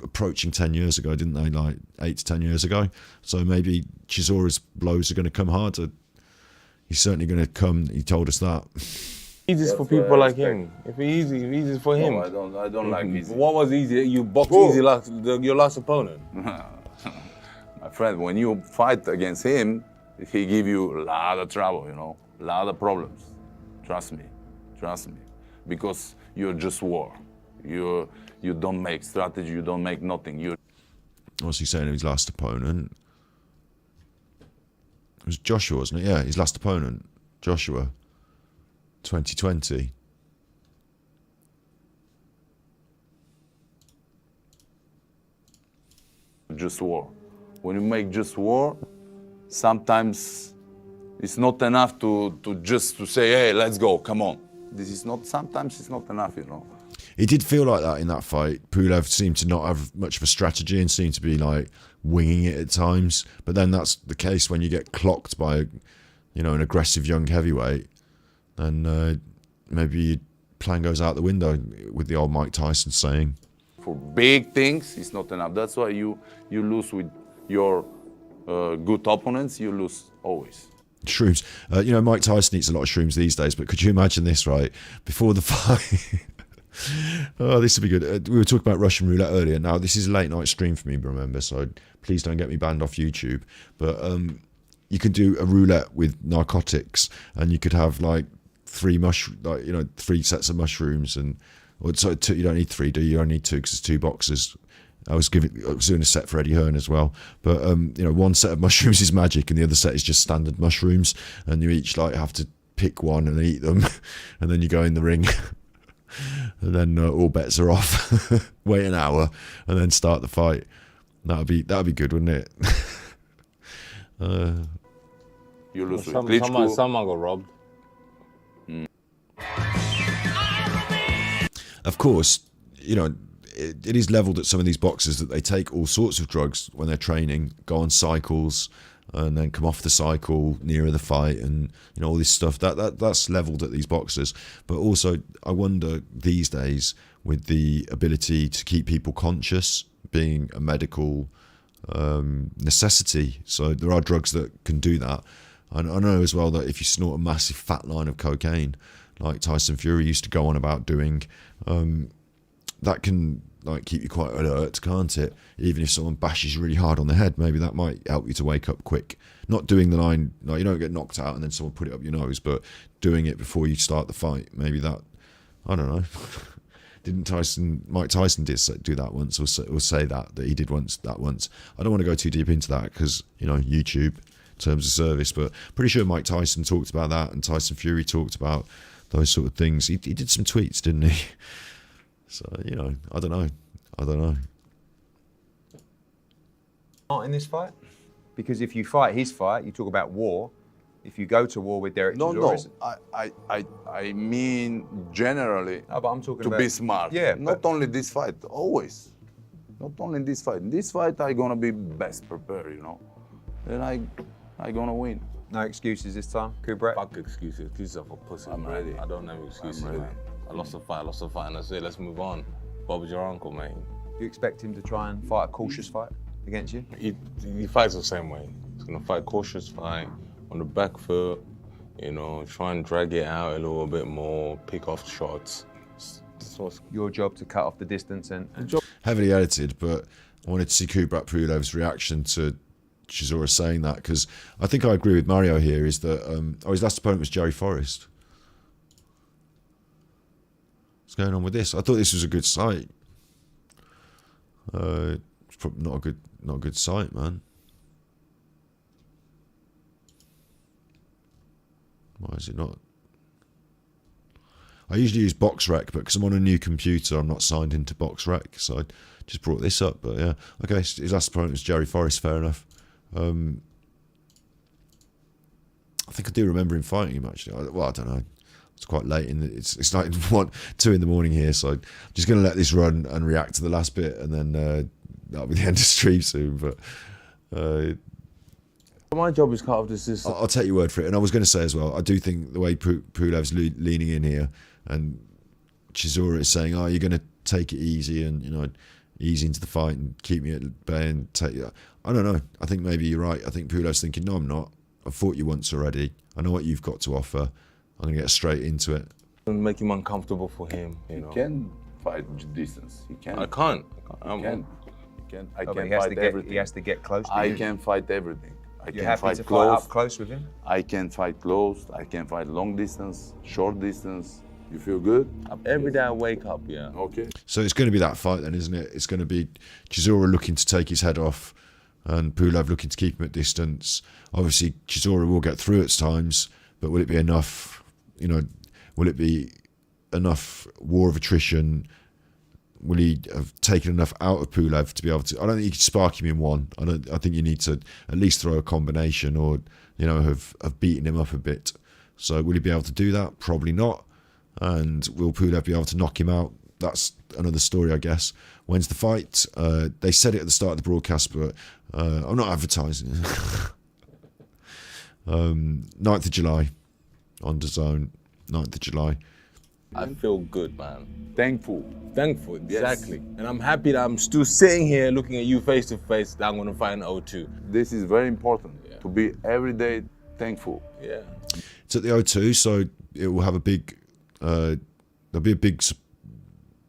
approaching 10 years ago, didn't they? Like 8 to 10 years ago. So maybe Chisora's blows are going to come harder. He's certainly going to come. He told us that. Easy for people like him. If it's easy for him. No, I don't like easy. What was easy? You boxed easy your last opponent. My friend, when you fight against him, he give you a lot of trouble, you know, a lot of problems. Trust me, because you're just war. You don't make strategy, you don't make nothing. What's he saying? His last opponent? It was Joshua, wasn't it? Yeah, his last opponent, Joshua, 2020. Just war. When you make just war, sometimes it's not enough to say, hey, let's go, come on. Sometimes it's not enough, you know. It did feel like that in that fight. Pulev seemed to not have much of a strategy and seemed to be like winging it at times. But then that's the case when you get clocked by, you know, an aggressive young heavyweight. Then maybe your plan goes out the window, with the old Mike Tyson saying. For big things, it's not enough. That's why you lose with your good opponents. You lose always. Shrooms. You know, Mike Tyson eats a lot of shrooms these days, but could you imagine this, right? Before the fight. Oh, this would be good. We were talking about Russian roulette earlier. Now, this is a late night stream for me, remember, so please don't get me banned off YouTube. But you could do a roulette with narcotics, and you could have like three sets of mushrooms, and or so two, you don't need three, do you? You only need two because it's 2 boxes. I was doing a set for Eddie Hearn as well, but you know, one set of mushrooms is magic, and the other set is just standard mushrooms, and you each like have to pick one and eat them, and then you go in the ring, and then all bets are off. Wait an hour, and then start the fight. That'd be good, wouldn't it? You lose with Klitschko. Someone got robbed. Of course, you know, it is levelled at some of these boxers that they take all sorts of drugs when they're training, go on cycles, and then come off the cycle nearer the fight, and you know, all this stuff that's levelled at these boxers. But also, I wonder these days, with the ability to keep people conscious being a medical necessity, so there are drugs that can do that. And I know as well that if you snort a massive fat line of cocaine, like Tyson Fury used to go on about doing, that can like keep you quite alert, can't it? Even if someone bashes you really hard on the head, maybe that might help you to wake up quick. Not doing the line, like you don't get knocked out and then someone put it up your nose, but doing it before you start the fight, maybe that, I don't know. Didn't Mike Tyson do that once, or say that he did once? I don't want to go too deep into that because, you know, YouTube, terms of service, but pretty sure Mike Tyson talked about that, and Tyson Fury talked about those sort of things. He did some tweets, didn't he? So, you know, I don't know. Not in this fight? Because if you fight his fight, you talk about war. If you go to war with Derek Chisora... I mean generally, but I'm talking to about, be smart. Yeah, not only this fight, always. Not only in this fight. In this fight, I'm gonna be best prepared, you know. And I gonna win. No excuses this time, Kubrat? Fuck excuses. Excuses are for pussy. I'm ready. I don't have excuses, I'm ready. man. I lost a fight, and that's it. Let's move on. Bob's your uncle, man. Do you expect him to try and fight a cautious fight against you? He fights the same way. He's gonna fight cautious fight, on the back foot, you know, try and drag it out a little bit more, pick off shots. So your job to cut off the distance and... Heavily edited, but I wanted to see Kubrat Pulev's reaction to Chisora saying that, because I think I agree with Mario here, is that his last opponent was Jerry Forrest. What's going on with this? I thought this was a good sight. It's probably not a good sight, man. Why is it not? I usually use BoxRec, but because I'm on a new computer, I'm not signed into BoxRec, so I just brought this up. But yeah, okay, his last opponent was Jerry Forrest, fair enough. I think I do remember him fighting him, actually. Well, I don't know. It's quite late it's like 2 in the morning here, so I'm just going to let this run and react to the last bit, and then that'll be the end of stream soon. But my job is cut off the system. I'll take your word for it. And I was going to say as well, I do think the way Pulev's leaning in here, and Chisora is saying, "Oh, you're going to take it easy and, you know, ease into the fight and keep me at bay and take it." I don't know. I think maybe you're right. I think Pulev's thinking, "No, I'm not. I've fought you once already. I know what you've got to offer. I'm going to get straight into it." Don't make him uncomfortable for him. You know. He can fight distance. He can. I can't. I can fight everything. He has to get close to I you. can fight everything. You're happy to fight up close with him? I can fight close. I can fight long distance, short distance. You feel good? Every day I wake up, yeah. Okay. So it's going to be that fight then, isn't it? It's going to be Chisora looking to take his head off and Pulev looking to keep him at distance. Obviously, Chisora will get through at times, but will it be enough? You know, will it be enough war of attrition? Will he have taken enough out of Pulev to be able to? I don't think you can spark him in one. I think you need to at least throw a combination, or, you know, have beaten him up a bit. So will he be able to do that? Probably not. And will Pulev be able to knock him out? That's another story, I guess. When's the fight? They said it at the start of the broadcast, but I'm not advertising. 9th of July on DAZN. 9th of July. I feel good, man. Thankful, exactly. Yes. And I'm happy that I'm still sitting here looking at you face to face, that I'm going to fight in 02. This is very important, to be every day thankful. Yeah. It's at the O2, so it will have a big, there'll be a big,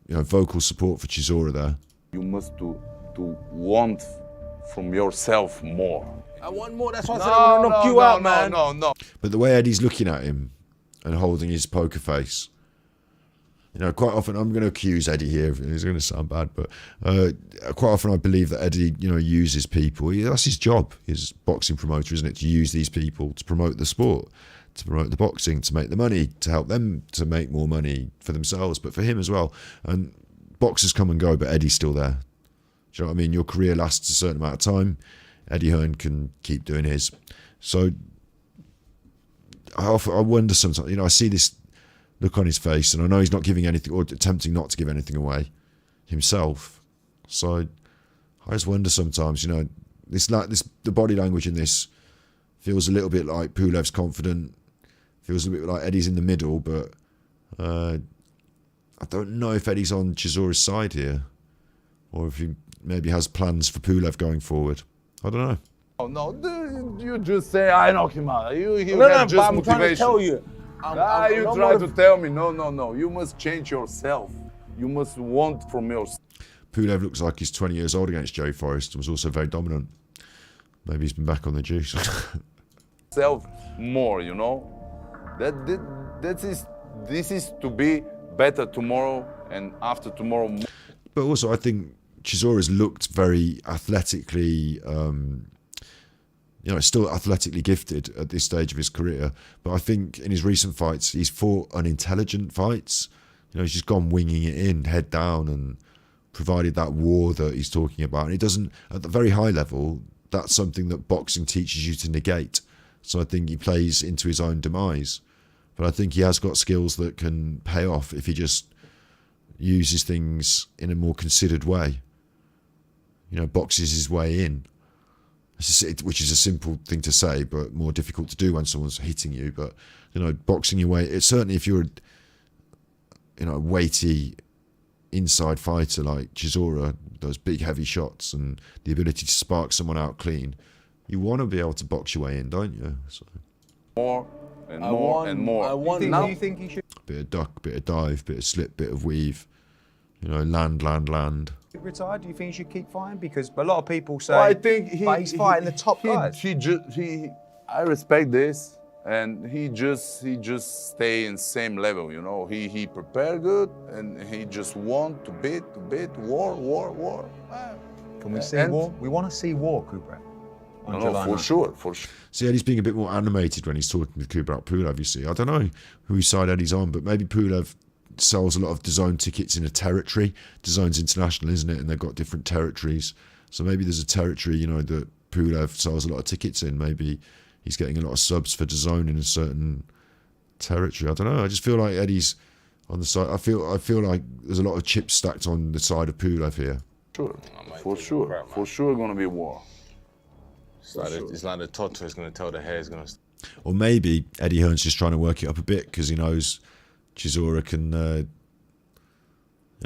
vocal support for Chisora there. You must to want from yourself more. I want more. That's why I said I want to knock you out, man. No. But the way Eddie's looking at him and holding his poker face, quite often I'm going to accuse Eddie here. It's going to sound bad, but quite often I believe that Eddie, uses people. That's his job. He's boxing promoter, isn't it? To use these people to promote the sport, to promote the boxing, to make the money, to help them to make more money for themselves, but for him as well. And boxers come and go, but Eddie's still there. Do you know what I mean? Your career lasts a certain amount of time. Eddie Hearn can keep doing his. So I wonder sometimes, I see this look on his face, and I know he's not giving anything, or attempting not to give anything away himself. So I just wonder sometimes, the body language in this feels a little bit like Pulev's confident, feels a bit like Eddie's in the middle, but I don't know if Eddie's on Chisora's side here, or if he maybe has plans for Pulev going forward. I don't know. Oh, no, you just say, I knock him out. You No, have just I'm motivation. trying to tell you. You try to tell me, no. You must change yourself. You must want from yourself. Pulev looks like he's 20 years old against Joe Forrest and was also very dominant. Maybe he's been back on the juice. Self more, This is to be better tomorrow and after tomorrow. But also, I think Chisora's looked very athletically, still athletically gifted at this stage of his career. But I think in his recent fights, he's fought unintelligent fights. He's just gone winging it in, head down, and provided that war that he's talking about. And he doesn't, at the very high level, that's something that boxing teaches you to negate. So I think he plays into his own demise. But I think he has got skills that can pay off if he just uses things in a more considered way. Boxes his way in, which is a simple thing to say, but more difficult to do when someone's hitting you. But, boxing your way, it's certainly if you're a weighty inside fighter like Chisora, those big heavy shots and the ability to spark someone out clean, you want to be able to box your way in, don't you? So. More and more. Do you think he should? Bit of duck, bit of dive, bit of slip, bit of weave. Land. Retire? Do you think he should keep fighting? Because a lot of people say, I think he's fighting the top guys. I respect this, and he just stay in same level. He prepare good, and he just want to beat war. Can we see war? We want to see war, Kubrat. No, for sure. See, Eddie's being a bit more animated when he's talking with Kubrat Pulev, you see. I don't know whose side Eddie's on, but maybe Pulev sells a lot of DAZN tickets in a territory. DAZN's international, isn't it? And they've got different territories. So maybe there's a territory, that Pulev sells a lot of tickets in. Maybe he's getting a lot of subs for DAZN in a certain territory. I don't know. I just feel like Eddie's on the side. I feel like there's a lot of chips stacked on the side of Pulev here. For sure going to be war. It's like the tortoise is going to tell the hare is going to... Or maybe Eddie Hearn's just trying to work it up a bit because he knows Chisora can,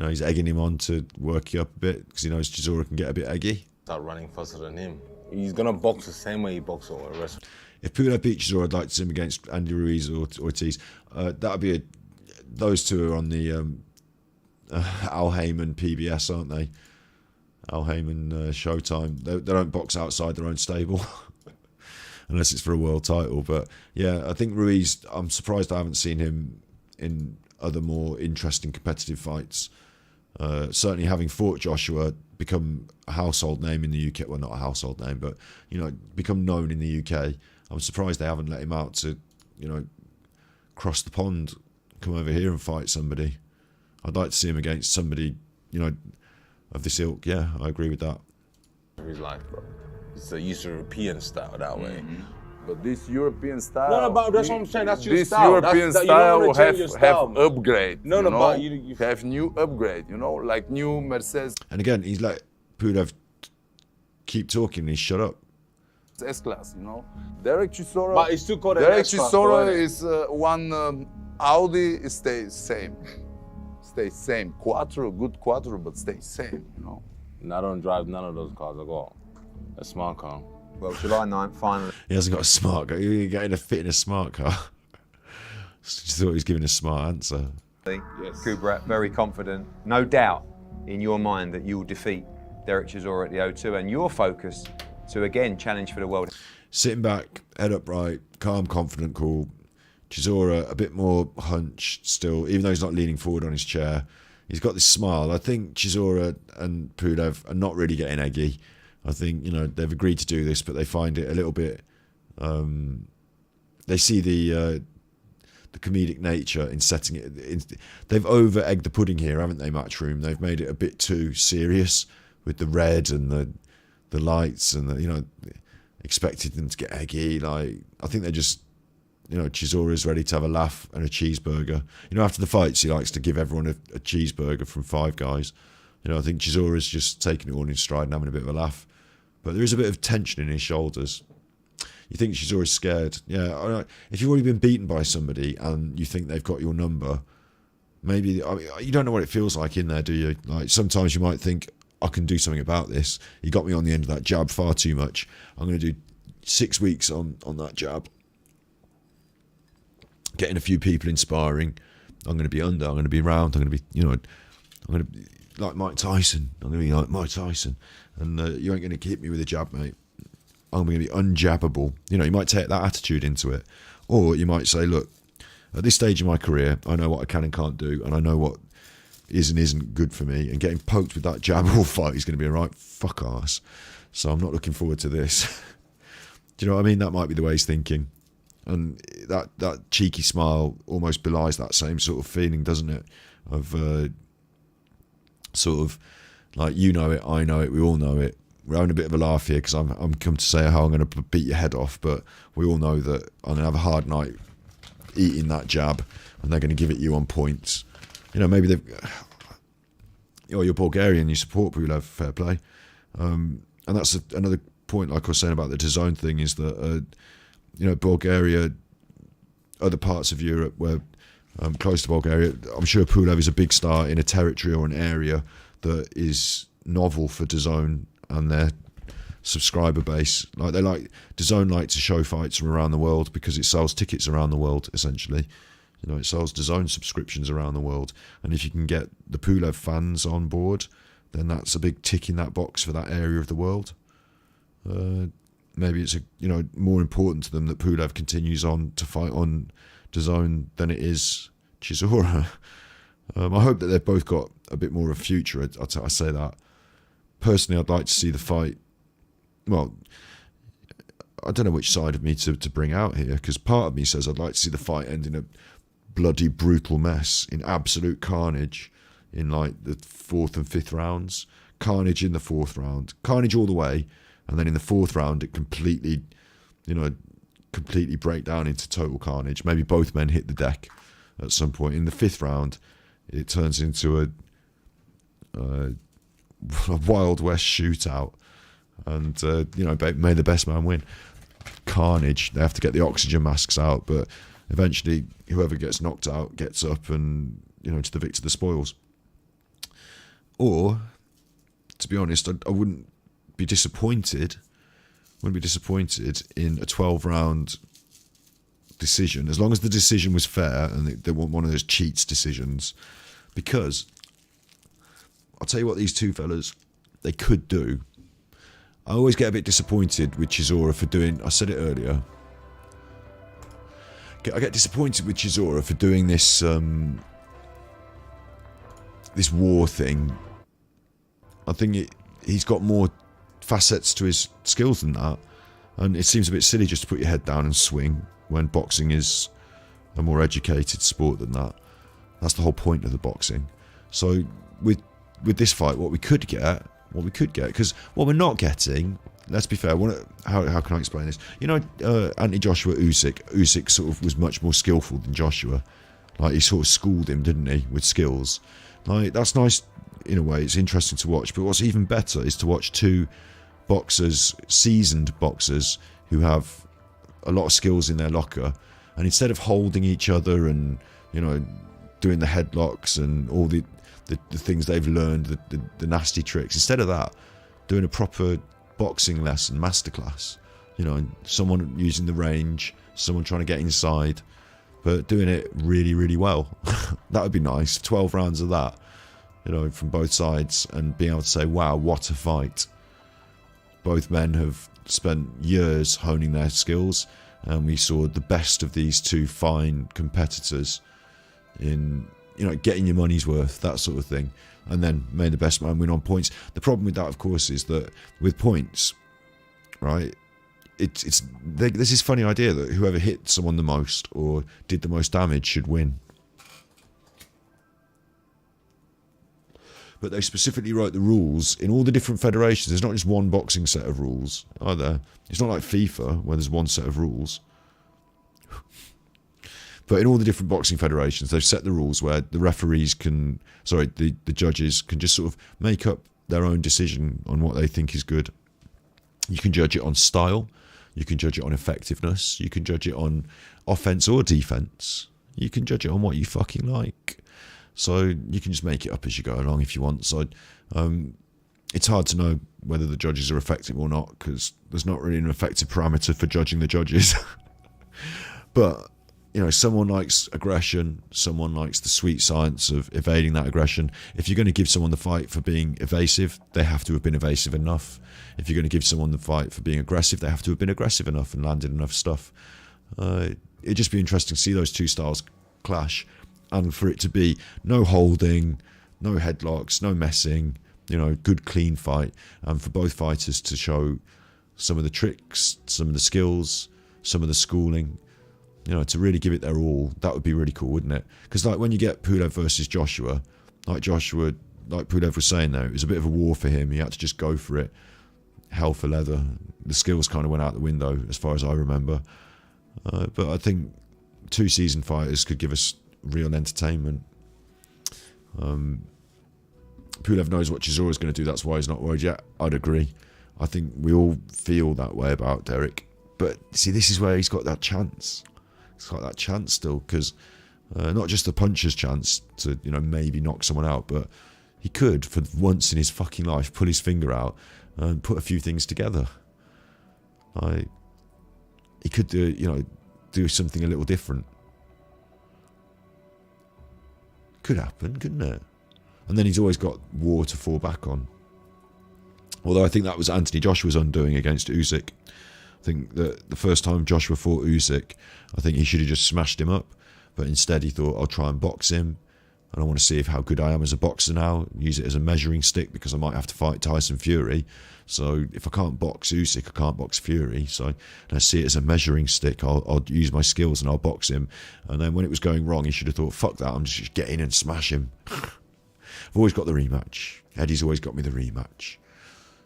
he's egging him on to work it up a bit because he knows Chisora can get a bit eggy. Start running faster than him. He's going to box the same way he boxes or wrestles. If Pulev beat Chisora, I'd like to see him against Andy Ruiz or Ortiz. That'd be those two are on the Al Heyman PBS, aren't they? Al Heyman Showtime. They don't box outside their own stable. Unless it's for a world title. But yeah, I think Ruiz, I'm surprised I haven't seen him in other more interesting competitive fights. Certainly having fought Joshua, become a household name in the UK. Well, not a household name, but, become known in the UK. I'm surprised they haven't let him out to, cross the pond, come over here and fight somebody. I'd like to see him against somebody, of this ilk. Yeah, I agree with that. His life, bro. It's a European style that way. But this European style... No, but that's what I'm saying. That's your this style. European you style don't have upgrade. No, but you have new upgrade. Like new Mercedes. And again, he's like Pulev, keep talking. He's shut up. It's S-Class, Derek Chisora. But it's still called an Derek S-Class. Chisora is one Audi. It stays same. Quattro, good quattro, but stays same. I don't drive none of those cars. I got a smart car. Well, July 9th, finally. He hasn't got a smart car. You're getting a fit in a smart car. Just thought he was giving a smart answer. Yes. Kubrat, very confident. No doubt in your mind that you will defeat Derek Chisora at the O2, and your focus to again challenge for the world. Sitting back, head upright, calm, confident, cool. Chisora a bit more hunched still, even though he's not leaning forward on his chair. He's got this smile. I think Chisora and Pulev are not really getting eggy. I think, you know, they've agreed to do this, but they find it a little bit. They see the comedic nature in setting it. They've over-egged the pudding here, haven't they, Matchroom? They've made it a bit too serious with the red and the lights and you know, expected them to get eggy. Like, I think they're just, you know, Chisora's ready to have a laugh and a cheeseburger. You know, after the fights, he likes to give everyone a cheeseburger from Five Guys. You know, I think Chisora's just taking it all in stride and having a bit of a laugh. But there is a bit of tension in his shoulders. You think Chisora's scared. Yeah, if you've already been beaten by somebody and you think they've got your number, maybe, I mean, you don't know what it feels like in there, do you? Like, sometimes you might think, I can do something about this. He got me on the end of that jab far too much. I'm going to do 6 weeks on that jab. Getting a few people in sparring. I'm going to be under. I'm going to be round. I'm going to be, you know, I'm going to be like Mike Tyson. I'm going to be like Mike Tyson. And you ain't going to keep me with a jab, mate. I'm going to be unjabbable. You know, you might take that attitude into it. Or you might say, look, at this stage of my career, I know what I can and can't do, and I know what is and isn't good for me, and getting poked with that jab all fight is going to be a right fuck ass. So I'm not looking forward to this. Do you know what I mean? That might be the way he's thinking. And that cheeky smile almost belies that same sort of feeling, doesn't it? Of sort of like, you know it, I know it, we all know it. We're having a bit of a laugh here because I'm come to say how I'm going to beat your head off, but we all know that I'm going to have a hard night eating that jab, and they're going to give it you on points. You know, maybe they've... Oh, you're Bulgarian, you support Pulev, fair play. And that's another point, like I was saying about the DAZN thing, is that, you know, Bulgaria, other parts of Europe where close to Bulgaria, I'm sure Pulev is a big star in a territory or an area that is novel for DAZN and their subscriber base. Like, DAZN like to show fights from around the world because it sells tickets around the world, essentially. You know, it sells DAZN subscriptions around the world. And if you can get the Pulev fans on board, then that's a big tick in that box for that area of the world. Maybe it's, you know, more important to them that Pulev continues on to fight on DAZN than it is Chisora. I hope that they've both got a bit more of a future. I say that. Personally, I'd like to see the fight. Well, I don't know which side of me to bring out here, because part of me says I'd like to see the fight end in a bloody brutal mess, in absolute carnage in like the 4th and 5th rounds. Carnage in the 4th round. Carnage all the way. And then in the 4th round, it completely break down into total carnage. Maybe both men hit the deck at some point. In the 5th round, it turns into a Wild West shootout. And, you know, may the best man win. Carnage. They have to get the oxygen masks out, but eventually whoever gets knocked out gets up and, you know, to the victor the spoils. Or, to be honest, I wouldn't be disappointed in a 12-round decision, as long as the decision was fair and they weren't one of those cheats decisions. Because I'll tell you what these two fellas, they could do. I always get a bit disappointed with Chisora for doing, I said it earlier, I get disappointed with Chisora for doing this this war thing. I think he's got more facets to his skills than that, and it seems a bit silly just to put your head down and swing when boxing is a more educated sport than that. That's the whole point of the boxing. So with this fight, what we could get, because what we're not getting, let's be fair, how can I explain this? You know, anti-Joshua Usyk sort of was much more skillful than Joshua. Like, he sort of schooled him, didn't he, with skills. Like, that's nice in a way, it's interesting to watch, but what's even better is to watch two boxers, seasoned boxers, who have a lot of skills in their locker, and instead of holding each other and, you know, doing the headlocks and all the things they've learned, the nasty tricks, instead of that, doing a proper boxing lesson, masterclass. You know, someone using the range, someone trying to get inside, but doing it really, really well. That would be nice. 12 rounds of that, you know, from both sides, and being able to say, wow, what a fight. Both men have spent years honing their skills, and we saw the best of these two fine competitors in, you know, getting your money's worth, that sort of thing, and then made the best man win on points. The problem with that, of course, is that with points, right, there's this funny idea that whoever hit someone the most or did the most damage should win. But they specifically wrote the rules in all the different federations. There's not just one boxing set of rules, are there? It's not like FIFA where there's one set of rules. But in all the different boxing federations, they've set the rules where the referees can, the judges can just sort of make up their own decision on what they think is good. You can judge it on style. You can judge it on effectiveness. You can judge it on offense or defense. You can judge it on what you fucking like. So you can just make it up as you go along if you want. So it's hard to know whether the judges are effective or not, because there's not really an effective parameter for judging the judges. But, you know, someone likes aggression. Someone likes the sweet science of evading that aggression. If you're going to give someone the fight for being evasive, they have to have been evasive enough. If you're going to give someone the fight for being aggressive, they have to have been aggressive enough and landed enough stuff. It'd just be interesting to see those two styles clash, and for it to be no holding, no headlocks, no messing, you know, good clean fight, and for both fighters to show some of the tricks, some of the skills, some of the schooling, you know, to really give it their all. That would be really cool, wouldn't it? Because like when you get Pulev versus Joshua, like Pulev was saying there, it was a bit of a war for him. He had to just go for it, hell for leather. The skills kind of went out the window as far as I remember. But I think two seasoned fighters could give us real entertainment. Pulev knows what Chisora's going to do. That's why he's not worried yet. I'd agree. I think we all feel that way about Derek. But see, this is where he's got that chance. He's got that chance still, because not just the puncher's chance to, you know, maybe knock someone out, but he could, for once in his fucking life, pull his finger out and put a few things together. He could do something a little different. Could happen, couldn't it? And then he's always got war to fall back on. Although I think that was Anthony Joshua's undoing against Usyk. I think that the first time Joshua fought Usyk, I think he should have just smashed him up. But instead he thought, I'll try and box him. And I want to see how good I am as a boxer now. Use it as a measuring stick, because I might have to fight Tyson Fury. So if I can't box Usyk, I can't box Fury. So I see it as a measuring stick. I'll use my skills and I'll box him. And then when it was going wrong, he should have thought, fuck that, I'm just get in and smash him. I've always got the rematch. Eddie's always got me the rematch.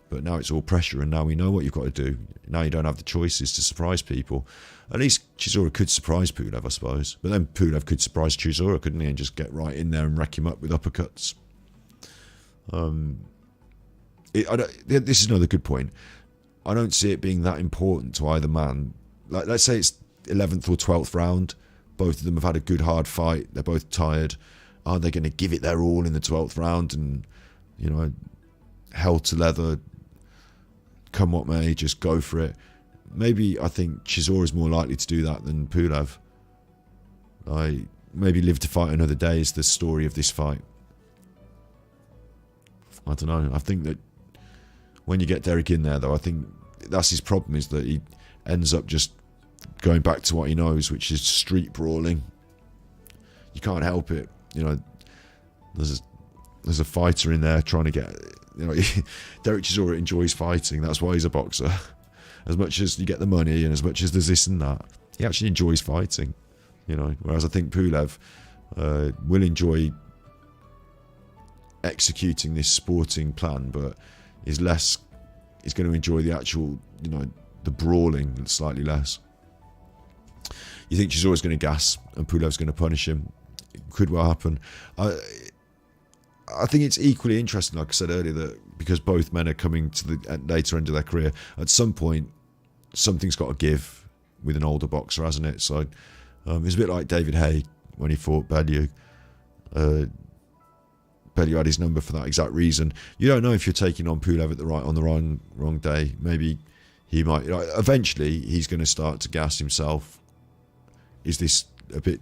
But now it's all pressure, and now we know what you've got to do. Now you don't have the choices to surprise people. At least Chisora could surprise Pulev, I suppose. But then Pulev could surprise Chisora, couldn't he? And just get right in there and wreck him up with uppercuts. This is another good point. I don't see it being that important to either man. Like, let's say it's 11th or 12th round. Both of them have had a good hard fight. They're both tired. Are they going to give it their all in the 12th round and, you know, hell to leather, come what may, just go for it? Maybe I think Chisora is more likely to do that than Pulev. Maybe live to fight another day is the story of this fight. I don't know. I think that when you get Derek in there, though, I think that's his problem, is that he ends up just going back to what he knows, which is street brawling. You can't help it. You know, there's a fighter in there trying to get, you know, Derek Chisora enjoys fighting. That's why he's a boxer. As much as you get the money and as much as there's this and that, he actually enjoys fighting, you know. Whereas I think Pulev will enjoy executing this sporting plan, but is going to enjoy the actual, you know, the brawling slightly less. You think Chisora's going to gas and Pulev's going to punish him? It could well happen. I think it's equally interesting, like I said earlier, that because both men are coming to the later end of their career, at some point something's got to give with an older boxer, hasn't it? So it's a bit like David Haye when he fought Bellew. Bellew had his number for that exact reason. You don't know if you're taking on Pulev at on the wrong day. Maybe he might, like, eventually he's going to start to gas himself. Is this a bit,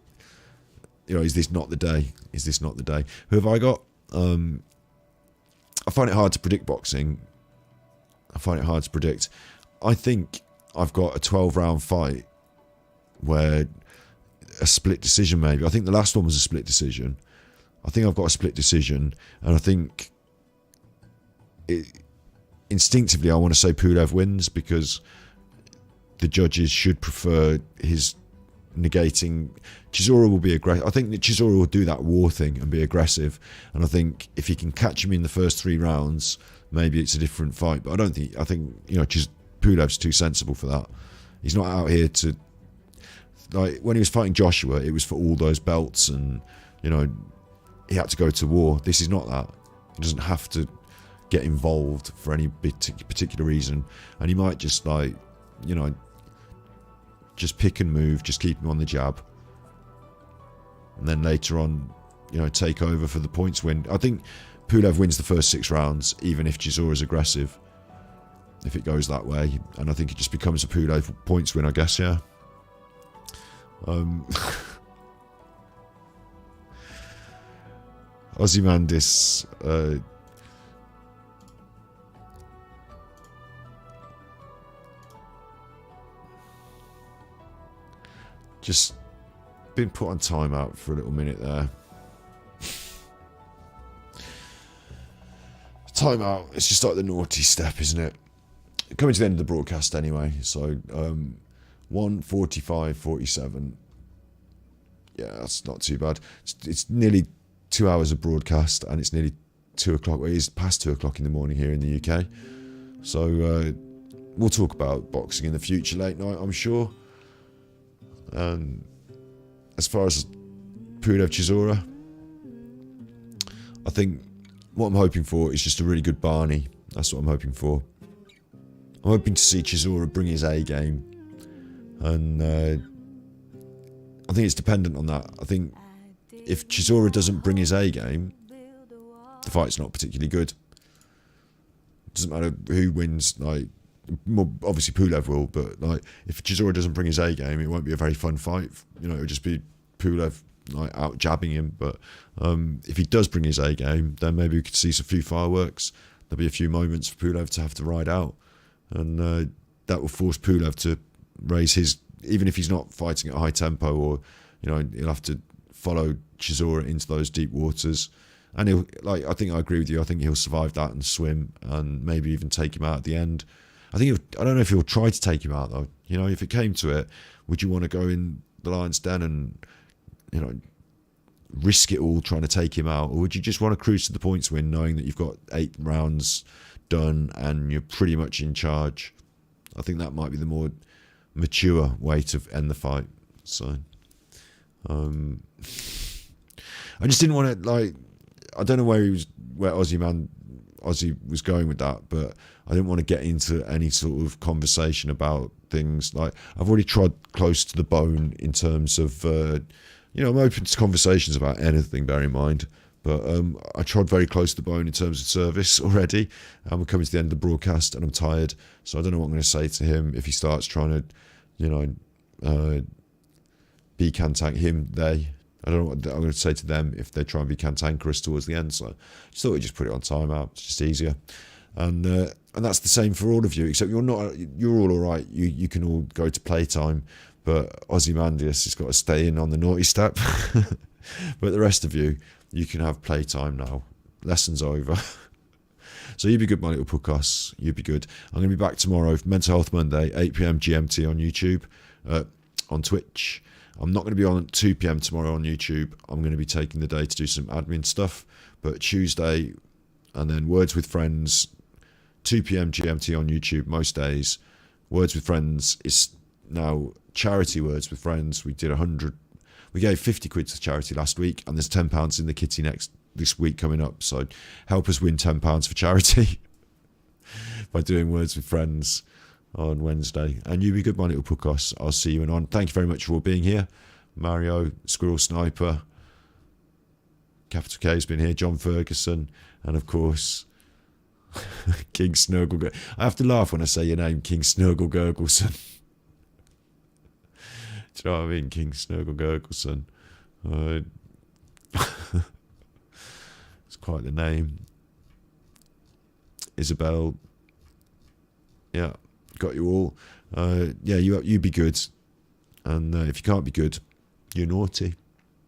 is this not the day? Is this not the day? Who have I got? I find it hard to predict boxing. I find it hard to predict. I think I've got a 12-round fight where a split decision maybe. I think the last one was a split decision. I think I've got a split decision, and I think instinctively I want to say Pulev wins because the judges should prefer his negating. Chisora will be aggressive. I think that Chisora will do that war thing and be aggressive, and I think if he can catch him in the first 3 rounds, maybe it's a different fight. But I think Pulev's too sensible for that. He's not out here to, like, when he was fighting Joshua, it was for all those belts, and he had to go to war. This is not that. He doesn't have to get involved for any particular reason, and he might just just pick and move, just keep him on the jab, and then later on, take over for the points win. I think Pulev wins the first 6 rounds, even if Chisora is aggressive, if it goes that way, and I think it just becomes a Pulev points win, I guess, yeah. Ozymandias, just been put on timeout for a little minute there. Timeout, it's just like the naughty step, isn't it? Coming to the end of the broadcast anyway, so 1:45:47. Yeah, that's not too bad. It's nearly 2 hours of broadcast, and it's nearly 2 o'clock. Well, it is past 2 o'clock in the morning here in the UK. So we'll talk about boxing in the future late night, I'm sure. As far as Pulev Chisora, I think what I'm hoping for is just a really good Barney. That's what I'm hoping for. I'm hoping to see Chisora bring his A game, and I think it's dependent on that. I think if Chisora doesn't bring his A game, the fight's not particularly good. It doesn't matter who wins. Like, well, obviously Pulev will, but like, if Chisora doesn't bring his A game, it won't be a very fun fight. It'll just be Pulev out jabbing him. But if he does bring his A game, then maybe we could see some few fireworks. There'll be a few moments for Pulev to have to ride out, and that will force Pulev to raise his, even if he's not fighting at a high tempo, or he'll have to follow Chisora into those deep waters. And I think I agree with you. I think he'll survive that and swim, and maybe even take him out at the end. I don't know if he'll try to take him out though. If it came to it, would you want to go in the lion's den and risk it all trying to take him out, or would you just want to cruise to the points win, knowing that you've got 8 rounds done and you're pretty much in charge? I think that might be the more mature way to end the fight. So I just didn't want to, I don't know where Ozzy was going with that, but I didn't want to get into any sort of conversation about things. Like, I've already trod close to the bone in terms of I'm open to conversations about anything, bear in mind, but I trod very close to the bone in terms of service already, and we're coming to the end of the broadcast and I'm tired, so I don't know what I'm going to say to him if he starts trying to be they. I don't know what I'm going to say to them if they try and be cantankerous towards the end. So I just thought we'd just put it on timeout. It's just easier. And that's the same for all of you, except you're all right. You can all go to playtime, but Ozymandias has got to stay in on the naughty step. But the rest of you can have playtime now. Lesson's over. So you be good, my little podcasts. You be good. I'm going to be back tomorrow for Mental Health Monday, 8 p.m. GMT on YouTube, on Twitch. I'm not going to be on at 2 p.m. tomorrow on YouTube. I'm going to be taking the day to do some admin stuff. But Tuesday, and then Words with Friends, 2 p.m. GMT on YouTube most days. Words with Friends is now charity Words with Friends. We did 100. We gave 50 quid to charity last week, and there's £10 in the kitty this week coming up. So help us win £10 for charity by doing Words with Friends on Wednesday. And you be good, my little podcast. I'll see you on. Thank you very much for all being here. Mario, Squirrel Sniper, Capital K has been here, John Ferguson, and of course King Snurgle. I have to laugh when I say your name, King Snurgle Gurgleson. Do you know what I mean? King Snurgle Gurgleson. It's quite the name. Isabel. Yeah, got you all. Yeah, you be good. And if you can't be good, you're naughty.